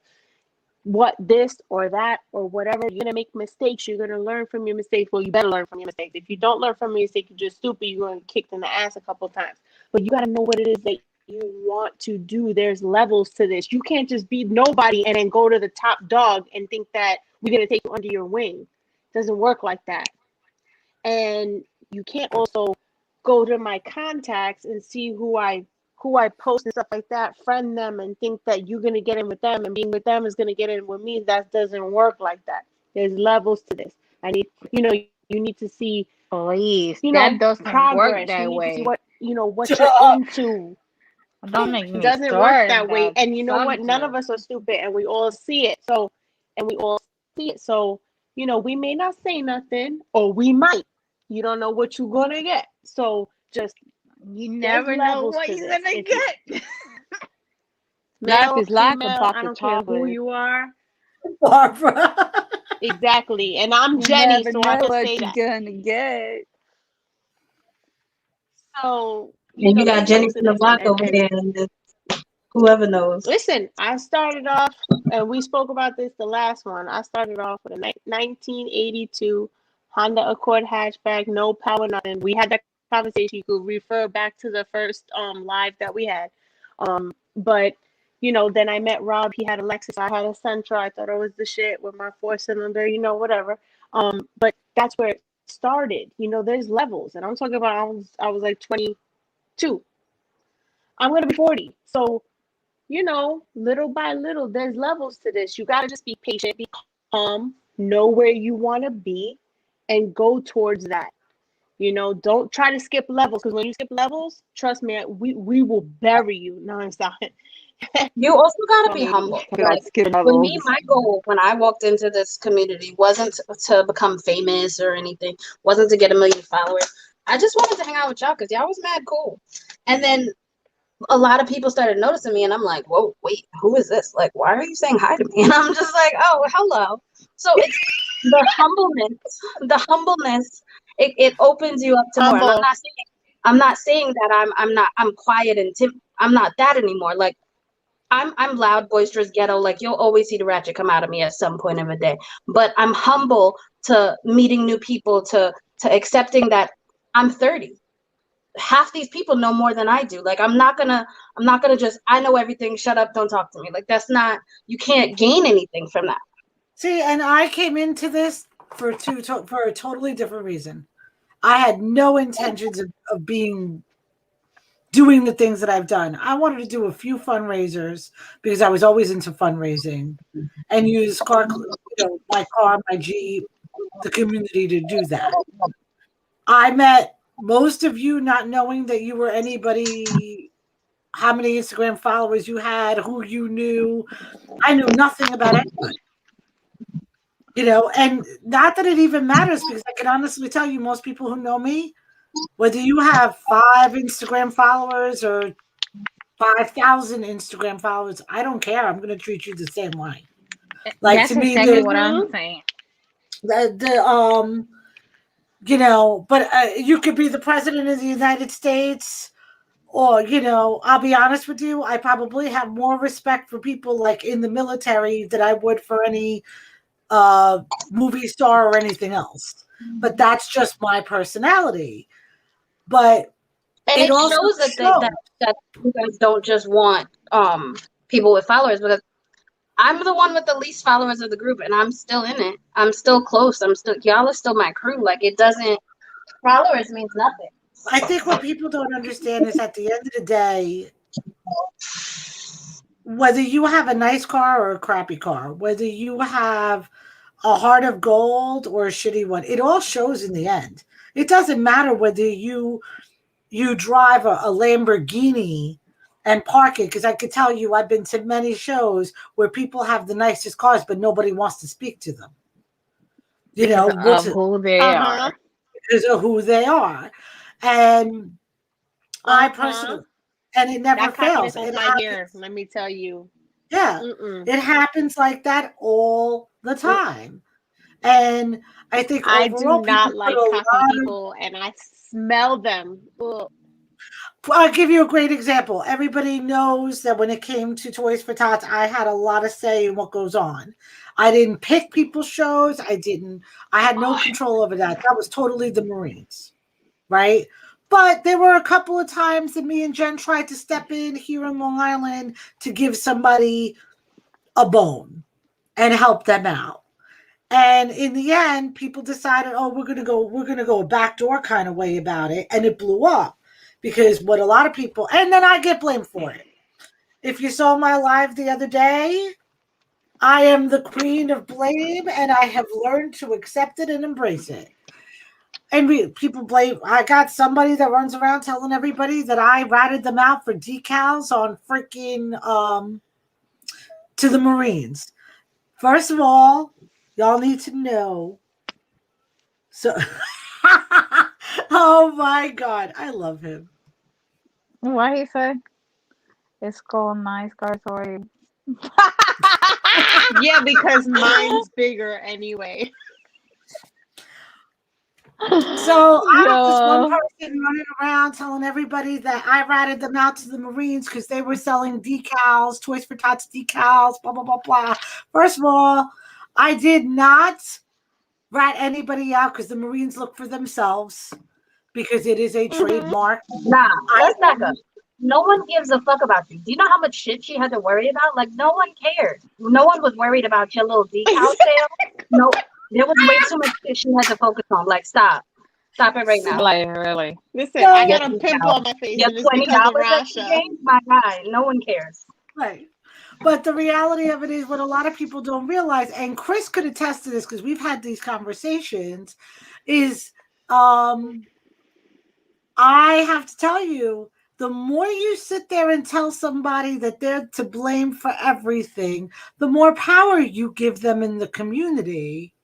Speaker 6: what this or that or whatever? You're gonna make mistakes. You're gonna learn from your mistakes. Well, you better learn from your mistakes. If you don't learn from your mistakes, you're just stupid. You're gonna get kicked in the ass a couple of times. But you gotta know what it is that you want to do. There's levels to this. You can't just be nobody and then go to the top dog and think that we're gonna take you under your wing. It doesn't work like that. And you can't also go to my contacts and see who I post and stuff like that, friend them, and think that you're gonna get in with them, and being with them is gonna get in with me. That doesn't work like that. There's levels to this. I need, you need to see,
Speaker 4: Please, that doesn't
Speaker 6: progress.
Speaker 4: work that
Speaker 6: you need
Speaker 4: way.
Speaker 6: to see what you're into.
Speaker 4: Don't make me
Speaker 6: It doesn't
Speaker 4: start
Speaker 6: work that way. And you know what? None of
Speaker 4: subject.
Speaker 6: us are stupid, and we all see it. So, we may not say nothing, or we might. You don't know what you're gonna get. So just
Speaker 4: You never know
Speaker 6: levels
Speaker 4: what
Speaker 6: to
Speaker 4: you're
Speaker 6: this.
Speaker 4: gonna
Speaker 6: If you-
Speaker 4: get.
Speaker 2: Life
Speaker 6: Male,
Speaker 2: is like a
Speaker 6: female,
Speaker 2: box
Speaker 6: I
Speaker 2: of
Speaker 6: don't care who
Speaker 2: chocolate.
Speaker 6: you are.
Speaker 3: Barbara.
Speaker 6: Exactly. And I'm
Speaker 2: You
Speaker 6: Jenny,
Speaker 2: never
Speaker 6: so I
Speaker 2: know
Speaker 6: can
Speaker 2: what
Speaker 6: say
Speaker 2: you're
Speaker 6: that.
Speaker 2: gonna get.
Speaker 6: So,
Speaker 5: And you got
Speaker 6: there's
Speaker 5: Jenny
Speaker 6: levels to
Speaker 5: from the
Speaker 6: this.
Speaker 5: block
Speaker 6: And
Speaker 5: over there, and whoever knows.
Speaker 6: listen, I started off, and we spoke about this the last one. I started off with a 1982 Honda Accord hatchback, no power, nothing. We had that conversation. You could refer back to the first live that we had. But then I met Rob. He had a Lexus. I had a Sentra. I thought it was the shit with my 4-cylinder, whatever. But that's where it started. There's levels, and I'm talking about I was like 22. I'm gonna be 40. So little by little, there's levels to this. You gotta just be patient, be calm, know where you want to be, and go towards that. Don't try to skip levels, because when you skip levels, trust me, we will bury you. No, I'm sorry.
Speaker 5: You also got to be
Speaker 6: Maybe.
Speaker 5: humble.
Speaker 2: Talk about
Speaker 5: Like,
Speaker 2: skip
Speaker 5: with me,
Speaker 2: levels.
Speaker 5: my goal when I walked into this community wasn't to become famous or anything, wasn't to get 1 million followers. I just wanted to hang out with y'all because y'all was mad cool. And then a lot of people started noticing me, and I'm like, whoa, wait, who is this? Like, why are you saying hi to me? And I'm just like, oh, hello. So it's the humbleness. It opens you up to more. And
Speaker 6: Humble.
Speaker 5: I'm not saying that I'm quiet and I'm not that anymore. Like, I'm loud, boisterous, ghetto. Like, you'll always see the ratchet come out of me at some point of the day. But I'm humble to meeting new people, to accepting that I'm 30. Half these people know more than I do. Like, I'm not gonna just, I know everything, shut up, don't talk to me. Like, that's not, you can't gain anything from that.
Speaker 3: See, and I came into this for a totally different reason. I had no intentions of doing the things that I've done. I wanted to do a few fundraisers because I was always into fundraising, and use my car, my Jeep, the community to do that. I met most of you not knowing that you were anybody, how many Instagram followers you had, who you knew. I knew nothing about anybody. And not that it even matters, because I can honestly tell you, most people who know me, whether you have 5 Instagram followers or 5,000 Instagram followers, I don't care. I'm going to treat you the same way. Like,
Speaker 4: That's
Speaker 3: to me,
Speaker 4: exactly what I'm saying.
Speaker 3: but you could be the president of the United States, or, I'll be honest with you, I probably have more respect for people like in the military than I would for any movie star or anything else. But that's just my personality. But
Speaker 5: And it shows that you guys don't just want people with followers, because I'm the one with the least followers of the group, and I'm still in it. I'm still close. Y'all are still my crew. Like, it doesn't, followers means nothing.
Speaker 3: I think what people don't understand is at the end of the day, whether you have a nice car or a crappy car, whether you have a heart of gold or a shitty one, it all shows in the end. It doesn't matter whether you drive a Lamborghini and park it, because I could tell you I've been to many shows where people have the nicest cars, but nobody wants to speak to them. You know,
Speaker 4: Of who they are.
Speaker 3: because of who they are. And I personally, and it never
Speaker 6: That
Speaker 3: fails.
Speaker 6: confidence is
Speaker 3: It
Speaker 6: not
Speaker 3: happens,
Speaker 6: here. Let me tell you.
Speaker 3: yeah, it happens like that all the time. And I think
Speaker 6: I do
Speaker 3: overall, people
Speaker 6: not like
Speaker 3: put a
Speaker 6: cocky
Speaker 3: lot of,
Speaker 6: people, and I smell them. Ugh.
Speaker 3: I'll give you a great example. Everybody knows that when it came to Toys for Tots, I had a lot of say in what goes on. I didn't pick people's shows. I had no control over that. That was totally the Marines, right? But there were a couple of times that me and Jen tried to step in here in Long Island to give somebody a bone and help them out. And in the end, people decided, oh, we're gonna go a backdoor kind of way about it, and it blew up. Because what a lot of people, and then I get blamed for it. If you saw my live the other day, I am the queen of blame, and I have learned to accept it and embrace it. And people blame. I got somebody that runs around telling everybody that I ratted them out for decals on freaking to the Marines. First of all, y'all need to know. So, oh my God, I love him.
Speaker 4: What he said? It's called nice car story.
Speaker 6: Yeah, because mine's bigger anyway.
Speaker 3: So I have this one
Speaker 4: Yo.
Speaker 3: person running around telling everybody that I ratted them out to the Marines because they were selling decals, Toys for Tots decals, blah, blah, blah, blah. First of all, I did not rat anybody out because the Marines look for themselves because it is a trademark.
Speaker 5: Nah, let's back up. No one gives a fuck about you. Do you know how much shit she had to worry about? Like, no one cared. No one was worried about your little decal sale. No, there was way too much shit she had to focus on. Like, stop it right now.
Speaker 4: Like, really.
Speaker 6: Listen, I got a pimple on my face,
Speaker 5: Your
Speaker 6: and it's because of
Speaker 5: $20 that you
Speaker 6: Rasha.
Speaker 5: gave, my guy, no one cares.
Speaker 3: Right. But the reality of it is what a lot of people don't realize, and Chris could attest to this because we've had these conversations, is I have to tell you, the more you sit there and tell somebody that they're to blame for everything, the more power you give them in the community.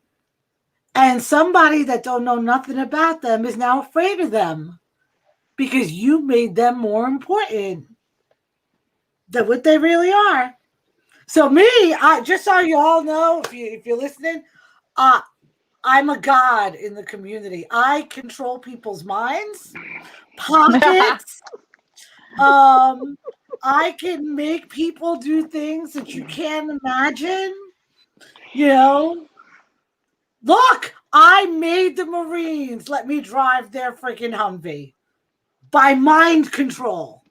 Speaker 3: And somebody that don't know nothing about them is now afraid of them because you made them more important than what they really are. So me, just so you all know, if you're listening, I'm a god in the community. I control people's minds, pockets. I can make people do things that you can't imagine. You know, look, I made the Marines let me drive their freaking Humvee by mind control.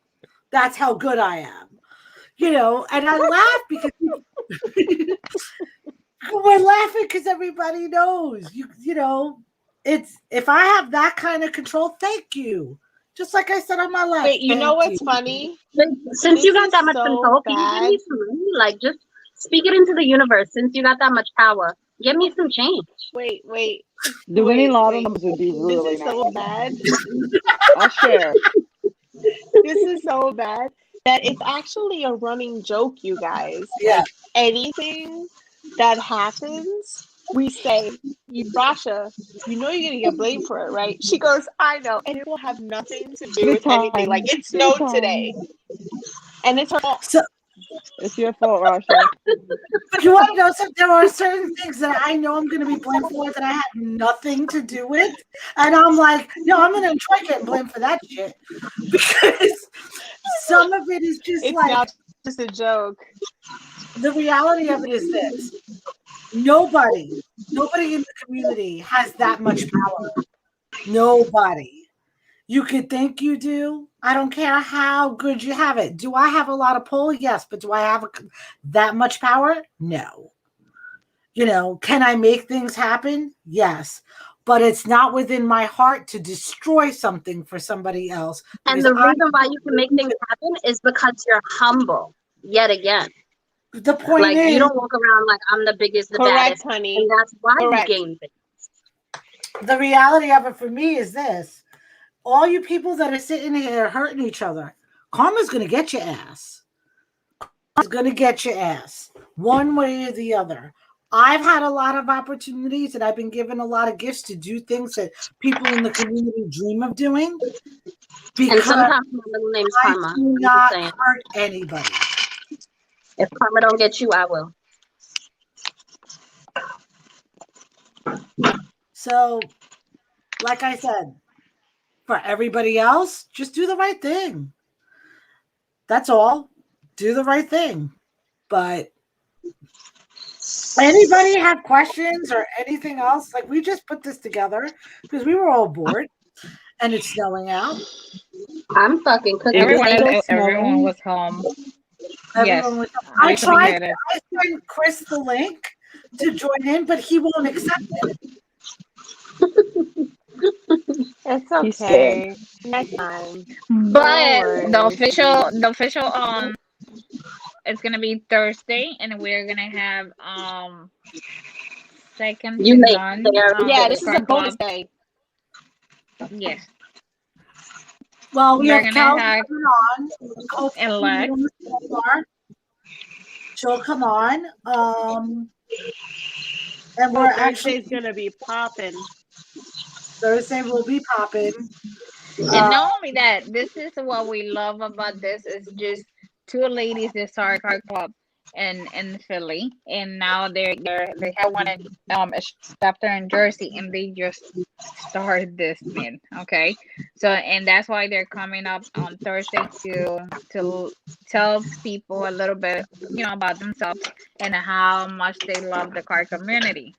Speaker 3: That's how good I am. You know, and I laugh because we're laughing because everybody knows you know, it's if I have that kind of control, thank you. Just like I said on my live.
Speaker 6: Wait, you know
Speaker 3: thank
Speaker 6: what's funny?
Speaker 5: Since you
Speaker 6: This
Speaker 5: got
Speaker 6: is
Speaker 5: that much
Speaker 6: so
Speaker 5: control, can you give me some money? Like, just speak it into the universe. Since you got that much power, give me some change.
Speaker 6: Wait.
Speaker 2: The winning lotto
Speaker 6: wait.
Speaker 2: numbers would be
Speaker 6: This
Speaker 2: really
Speaker 6: is so
Speaker 2: nice.
Speaker 6: bad.
Speaker 2: I'll share.
Speaker 6: This is so bad that it's actually a running joke, you guys.
Speaker 3: Yeah.
Speaker 6: Like, anything that happens, we say, Rasha, you know you're gonna get blamed for it, right? She goes, I know, and it will have nothing to do with anything. Like, it snowed today, and it's her fault.
Speaker 3: So
Speaker 2: It's your fault, Rasha.
Speaker 3: you want to know something? There are certain things that I know I'm going to be blamed for that I have nothing to do with, and I'm like, no, I'm going to try getting blamed for that shit because some of it is just
Speaker 6: It's
Speaker 3: like
Speaker 6: not just a joke.
Speaker 3: the reality of it is this: nobody in the community has that much power. Nobody. You could think you do, I don't care how good you have it. Do I have a lot of pull? Yes. But do I have that much power? No. Can I make things happen? Yes. But it's not within my heart to destroy something for somebody else.
Speaker 5: And
Speaker 3: Because
Speaker 5: the reason why you can make things happen is because you're humble. Yet again,
Speaker 3: the point
Speaker 5: like you
Speaker 3: is,
Speaker 5: don't walk around like I'm the biggest, the
Speaker 6: Correct,
Speaker 5: baddest,
Speaker 6: honey.
Speaker 5: and that's why you
Speaker 6: Correct.
Speaker 5: gain things.
Speaker 3: the reality of it for me is this. All you people that are sitting here hurting each other, karma's going to get your ass. Karma's going to get your ass. One way or the other. I've had a lot of opportunities and I've been given a lot of gifts to do things that people in the community dream of doing.
Speaker 5: And
Speaker 3: Because
Speaker 5: sometimes my middle name's
Speaker 3: I
Speaker 5: Karma.
Speaker 3: do
Speaker 5: I'm just
Speaker 3: not
Speaker 5: saying.
Speaker 3: hurt anybody.
Speaker 5: If Karma don't get you, I will.
Speaker 3: So, like I said, for everybody else, just do the right thing. That's all. Do the right thing. But anybody have questions or anything else? Like, we just put this together because we were all bored and it's snowing out.
Speaker 5: I'm fucking cooking.
Speaker 4: Everyone,
Speaker 2: still
Speaker 4: everyone
Speaker 2: snowing?
Speaker 4: was home.
Speaker 3: Everyone
Speaker 4: Yes,
Speaker 3: was. I
Speaker 4: we
Speaker 3: tried.
Speaker 4: appreciate it.
Speaker 3: I sent Chris the link to join in, but he won't accept it.
Speaker 6: It's
Speaker 2: He's
Speaker 6: okay. Next time.
Speaker 4: But
Speaker 6: worries.
Speaker 4: the official it's gonna be Thursday, and we're gonna have second
Speaker 5: You
Speaker 4: to
Speaker 5: late.
Speaker 4: none
Speaker 5: They already
Speaker 6: Yeah,
Speaker 5: did
Speaker 6: this
Speaker 5: it.
Speaker 6: is a bonus day.
Speaker 4: Yes,
Speaker 3: Well, we
Speaker 4: we're
Speaker 3: have
Speaker 4: gonna
Speaker 3: Kel
Speaker 4: have
Speaker 3: coming on. Hopefully,
Speaker 4: elect.
Speaker 3: she'll come on. And we're actually
Speaker 6: Thursday's gonna be popping.
Speaker 3: Thursday will be popping.
Speaker 4: And not only that, this is what we love about this is just two ladies that started car club in Philly, and now they have one in a chapter in Jersey, and they just started this thing. Okay, so and that's why they're coming up on Thursday to tell people a little bit, about themselves and how much they love the car community.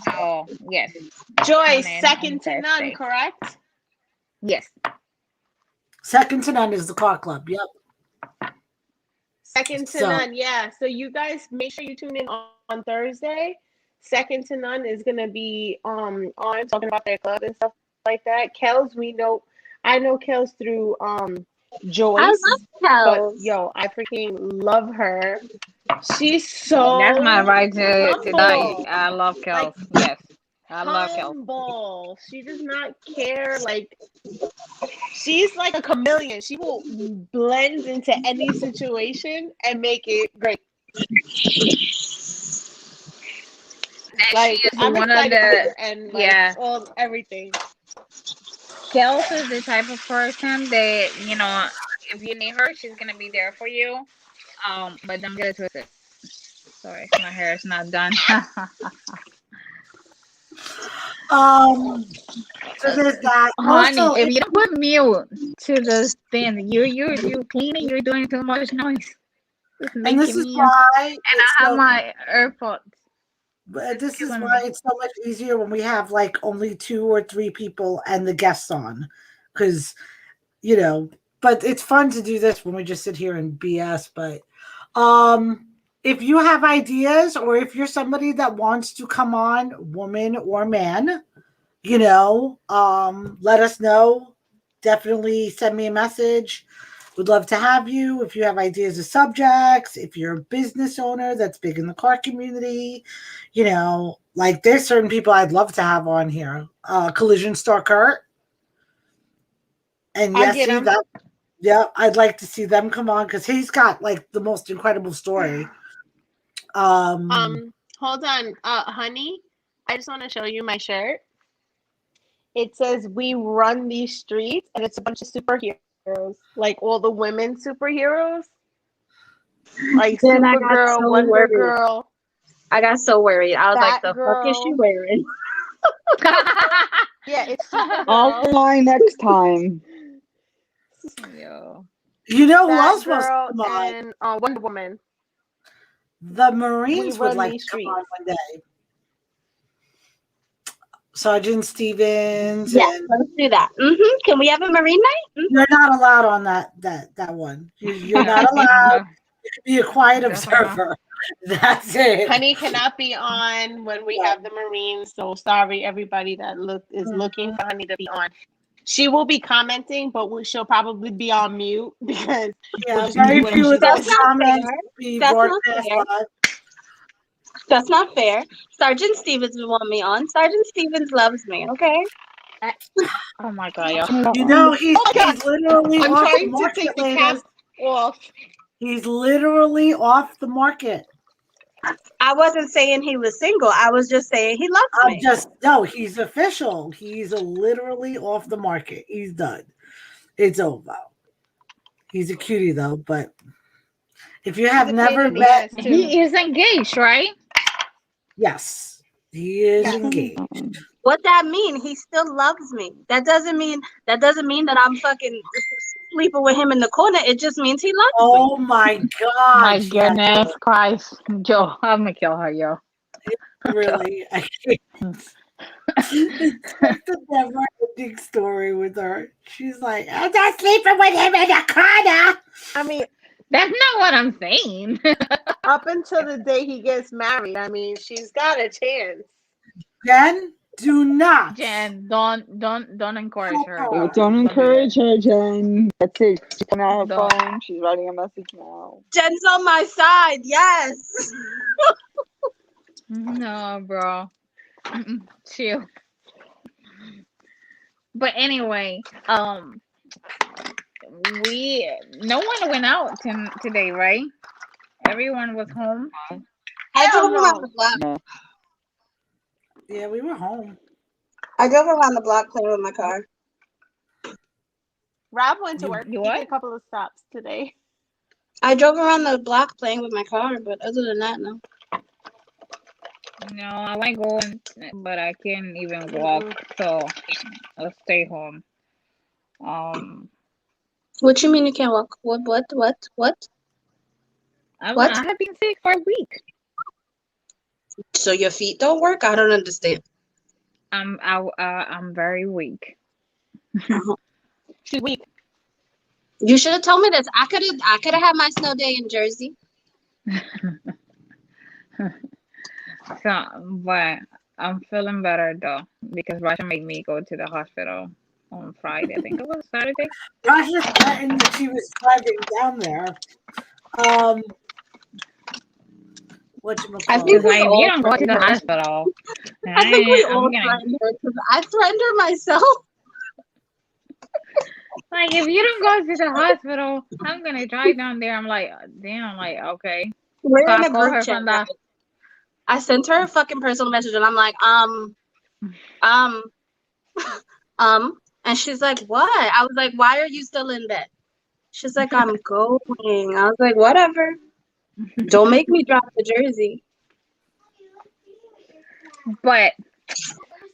Speaker 4: So yes,
Speaker 6: Joy,
Speaker 4: tune in on
Speaker 6: second to none,
Speaker 4: Thursday.
Speaker 6: correct?
Speaker 4: Yes.
Speaker 3: Second to none is the car club. Yep.
Speaker 6: Second to
Speaker 3: So-
Speaker 6: none, yeah. So you guys make sure you tune in on Thursday. Second to none is gonna be on talking about their club and stuff like that. Kels, I know Kels through Joyce.
Speaker 5: I love
Speaker 6: But
Speaker 5: Kels.
Speaker 6: yo, I freaking love her. She's so
Speaker 4: That's my ride to die.
Speaker 6: humble.
Speaker 4: I love
Speaker 6: Like,
Speaker 4: Kels. Yes. I love Kels.
Speaker 6: humble. She does not care. Like, she's like a chameleon. She will blend into any situation and make it great.
Speaker 4: And
Speaker 6: Like,
Speaker 4: she is
Speaker 6: I'm
Speaker 4: one of
Speaker 6: excited for
Speaker 4: the
Speaker 6: her and like
Speaker 4: yeah.
Speaker 6: everything.
Speaker 4: Kels is the type of person that, if you need her, she's gonna be there for you. But don't get it twisted. Sorry, my hair is not done.
Speaker 3: So there's that.
Speaker 4: Honey,
Speaker 3: Also,
Speaker 4: if you don't put mute to the thing, you cleaning, you're doing too much noise. It's
Speaker 3: and
Speaker 4: making
Speaker 3: this is
Speaker 4: me
Speaker 3: why
Speaker 4: and I have my AirPods.
Speaker 3: but this is
Speaker 4: killing
Speaker 3: why
Speaker 4: me.
Speaker 3: it's so much easier when we have like only 2 or 3 people and the guests on, because But it's fun to do this when we just sit here and BS. But if you have ideas, or if you're somebody that wants to come on, woman or man, let us know. Definitely send me a message. Would love to have you. If you have ideas of subjects, if you're a business owner that's big in the car community, like there's certain people I'd love to have on here. Collision Store Kurt. And
Speaker 6: I'll get him.
Speaker 3: I'd like to see them come on because he's got like the most incredible story.
Speaker 6: Hold on, honey. I just want to show you my shirt. It says "We run these streets," and it's a bunch of superheroes, like all the women superheroes, like
Speaker 5: Then I got
Speaker 6: Supergirl,
Speaker 5: so
Speaker 6: Wonder
Speaker 5: worried.
Speaker 6: Girl.
Speaker 5: I got so worried. I was like, the fuck is she
Speaker 6: Batgirl.
Speaker 5: wearing?
Speaker 6: Yeah, it's Supergirl.
Speaker 2: Offline next time.
Speaker 4: Yo.
Speaker 3: You know who else wants to
Speaker 6: Batgirl
Speaker 3: come on?
Speaker 6: and Wonder Woman.
Speaker 3: The Marines
Speaker 6: We
Speaker 3: would
Speaker 6: run
Speaker 3: like
Speaker 6: these
Speaker 3: to come on
Speaker 6: streets.
Speaker 3: one day. Sergeant Stevens,
Speaker 5: Yes,
Speaker 3: and
Speaker 5: let's do that. Can we have a marine night?
Speaker 3: you're not allowed on that one. You're not allowed
Speaker 4: No,
Speaker 3: to be a quiet
Speaker 4: definitely not.
Speaker 3: observer. That's it.
Speaker 6: Honey cannot be on when we have the Marines. So sorry, everybody that is looking for Honey to be on. She will be commenting, but she'll probably be on mute because
Speaker 3: Yeah,
Speaker 6: we'll just
Speaker 3: very
Speaker 6: do whatever
Speaker 3: few
Speaker 6: she
Speaker 3: of those
Speaker 5: That's
Speaker 6: does.
Speaker 5: not
Speaker 3: comments
Speaker 5: fair.
Speaker 3: be
Speaker 5: That's not
Speaker 3: broadcast
Speaker 5: fair.
Speaker 3: live.
Speaker 5: That's not fair. Sergeant Stevens would want me on. Sergeant Stevens loves me, okay?
Speaker 4: Oh my god, y'all.
Speaker 3: You know, he's
Speaker 6: Oh my God.
Speaker 3: he's literally
Speaker 6: I'm
Speaker 3: off the
Speaker 6: trying to
Speaker 3: market,
Speaker 6: take the
Speaker 3: ladies.
Speaker 6: cap off.
Speaker 3: He's literally off the market.
Speaker 5: I wasn't saying he was single. I was just saying he loves me.
Speaker 3: No, he's official. He's literally off the market. He's done. It's over. He's a cutie though, but if you have
Speaker 6: He's a
Speaker 3: never
Speaker 6: pain in the
Speaker 3: met,
Speaker 6: ass, too.
Speaker 4: He is engaged, right?
Speaker 3: yes, he is
Speaker 6: Yes.
Speaker 3: engaged.
Speaker 5: What that mean? He still loves me. That doesn't mean that I'm fucking sleeping with him in the corner. It just means he loves me.
Speaker 3: Oh my God!
Speaker 4: My
Speaker 3: she had
Speaker 4: goodness Christ. Joe, I'm gonna kill her, yo.
Speaker 3: to really. I can't. It's like the never-ending story with her. She's like, I'm not sleeping with him in the corner.
Speaker 6: I mean,
Speaker 4: That's not what I'm saying.
Speaker 6: up until the day he gets married, I mean, she's got a chance.
Speaker 3: Jen, do not.
Speaker 4: Jen, don't encourage her.
Speaker 3: Don't
Speaker 4: Don't
Speaker 2: Don't
Speaker 4: do
Speaker 2: encourage her, Jen. That's it. She's pulling out her
Speaker 4: Don't.
Speaker 2: phone. She's writing a message now.
Speaker 5: Jen's on my side. Yes.
Speaker 4: No, bro. Chill. But anyway, no one went out today, right? Everyone was home.
Speaker 5: I
Speaker 6: Hell
Speaker 5: drove around
Speaker 6: no.
Speaker 5: the block.
Speaker 2: No.
Speaker 3: Yeah, we were home.
Speaker 5: I drove around the block playing with my car.
Speaker 6: Rob went to work.
Speaker 4: You
Speaker 6: He
Speaker 4: what?
Speaker 6: did a couple of stops today.
Speaker 5: I drove around the block playing with my car, but other than that, no.
Speaker 4: No, I want to go, but I can't even walk, so I'll stay home.
Speaker 5: What you mean you can't walk? What?
Speaker 4: I
Speaker 5: What?
Speaker 4: have been sick for a week.
Speaker 5: So your feet don't work? I don't understand.
Speaker 4: I'm very weak.
Speaker 6: She's weak.
Speaker 5: You should have told me this. I could have had my snow day in Jersey.
Speaker 4: So, but I'm feeling better though because Rasha made me go to the hospital on Friday. I think it was Saturday.
Speaker 3: Rasha threatened that she was driving down there.
Speaker 5: I think
Speaker 4: Because
Speaker 5: we
Speaker 4: if you
Speaker 5: all
Speaker 4: don't go to the
Speaker 5: threatened her.
Speaker 4: hospital,
Speaker 5: I think we
Speaker 4: I'm
Speaker 5: all
Speaker 4: gonna
Speaker 5: threatened her because I threatened her myself.
Speaker 4: like if you don't go to the hospital, I'm gonna drive down there. I'm like, damn, like okay.
Speaker 5: We're
Speaker 4: So
Speaker 5: in
Speaker 4: I
Speaker 5: a
Speaker 4: call
Speaker 5: group
Speaker 4: her
Speaker 5: chat.
Speaker 4: from the.
Speaker 5: I sent her a fucking personal message and I'm like, and she's like, what? I was like, why are you still in bed? She's like, I'm going. I was like, whatever. Don't make me drive to Jersey.
Speaker 4: But
Speaker 5: Is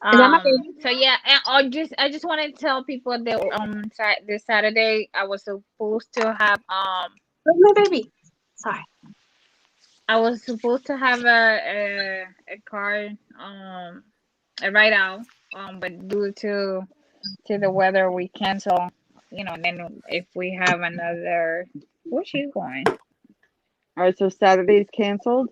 Speaker 5: that my baby?
Speaker 4: so yeah, and I just want to tell people that this Saturday I was supposed to have
Speaker 5: Where's my baby? Sorry.
Speaker 4: I was supposed to have a car a ride out but due to the weather we cancel, and then if we have another, where's she going?
Speaker 2: All right, so Saturday's canceled.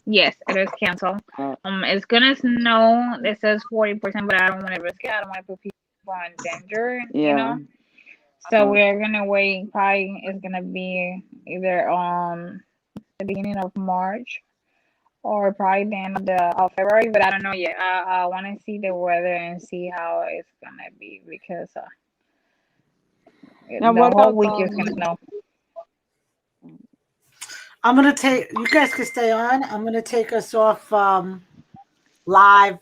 Speaker 4: Yes, it is canceled. It's gonna snow. It says 40%, but I don't want to risk it. I don't want to put people in danger.
Speaker 2: Yeah.
Speaker 4: So we're gonna wait. Probably it's gonna be either the beginning of March or probably the end of February, but I don't know yet. I want to see the weather and see how it's gonna be because
Speaker 2: Now,
Speaker 4: the
Speaker 2: what
Speaker 4: whole
Speaker 2: about
Speaker 4: week is gonna snow.
Speaker 3: I'm gonna take. You guys can stay on. I'm gonna take us off live.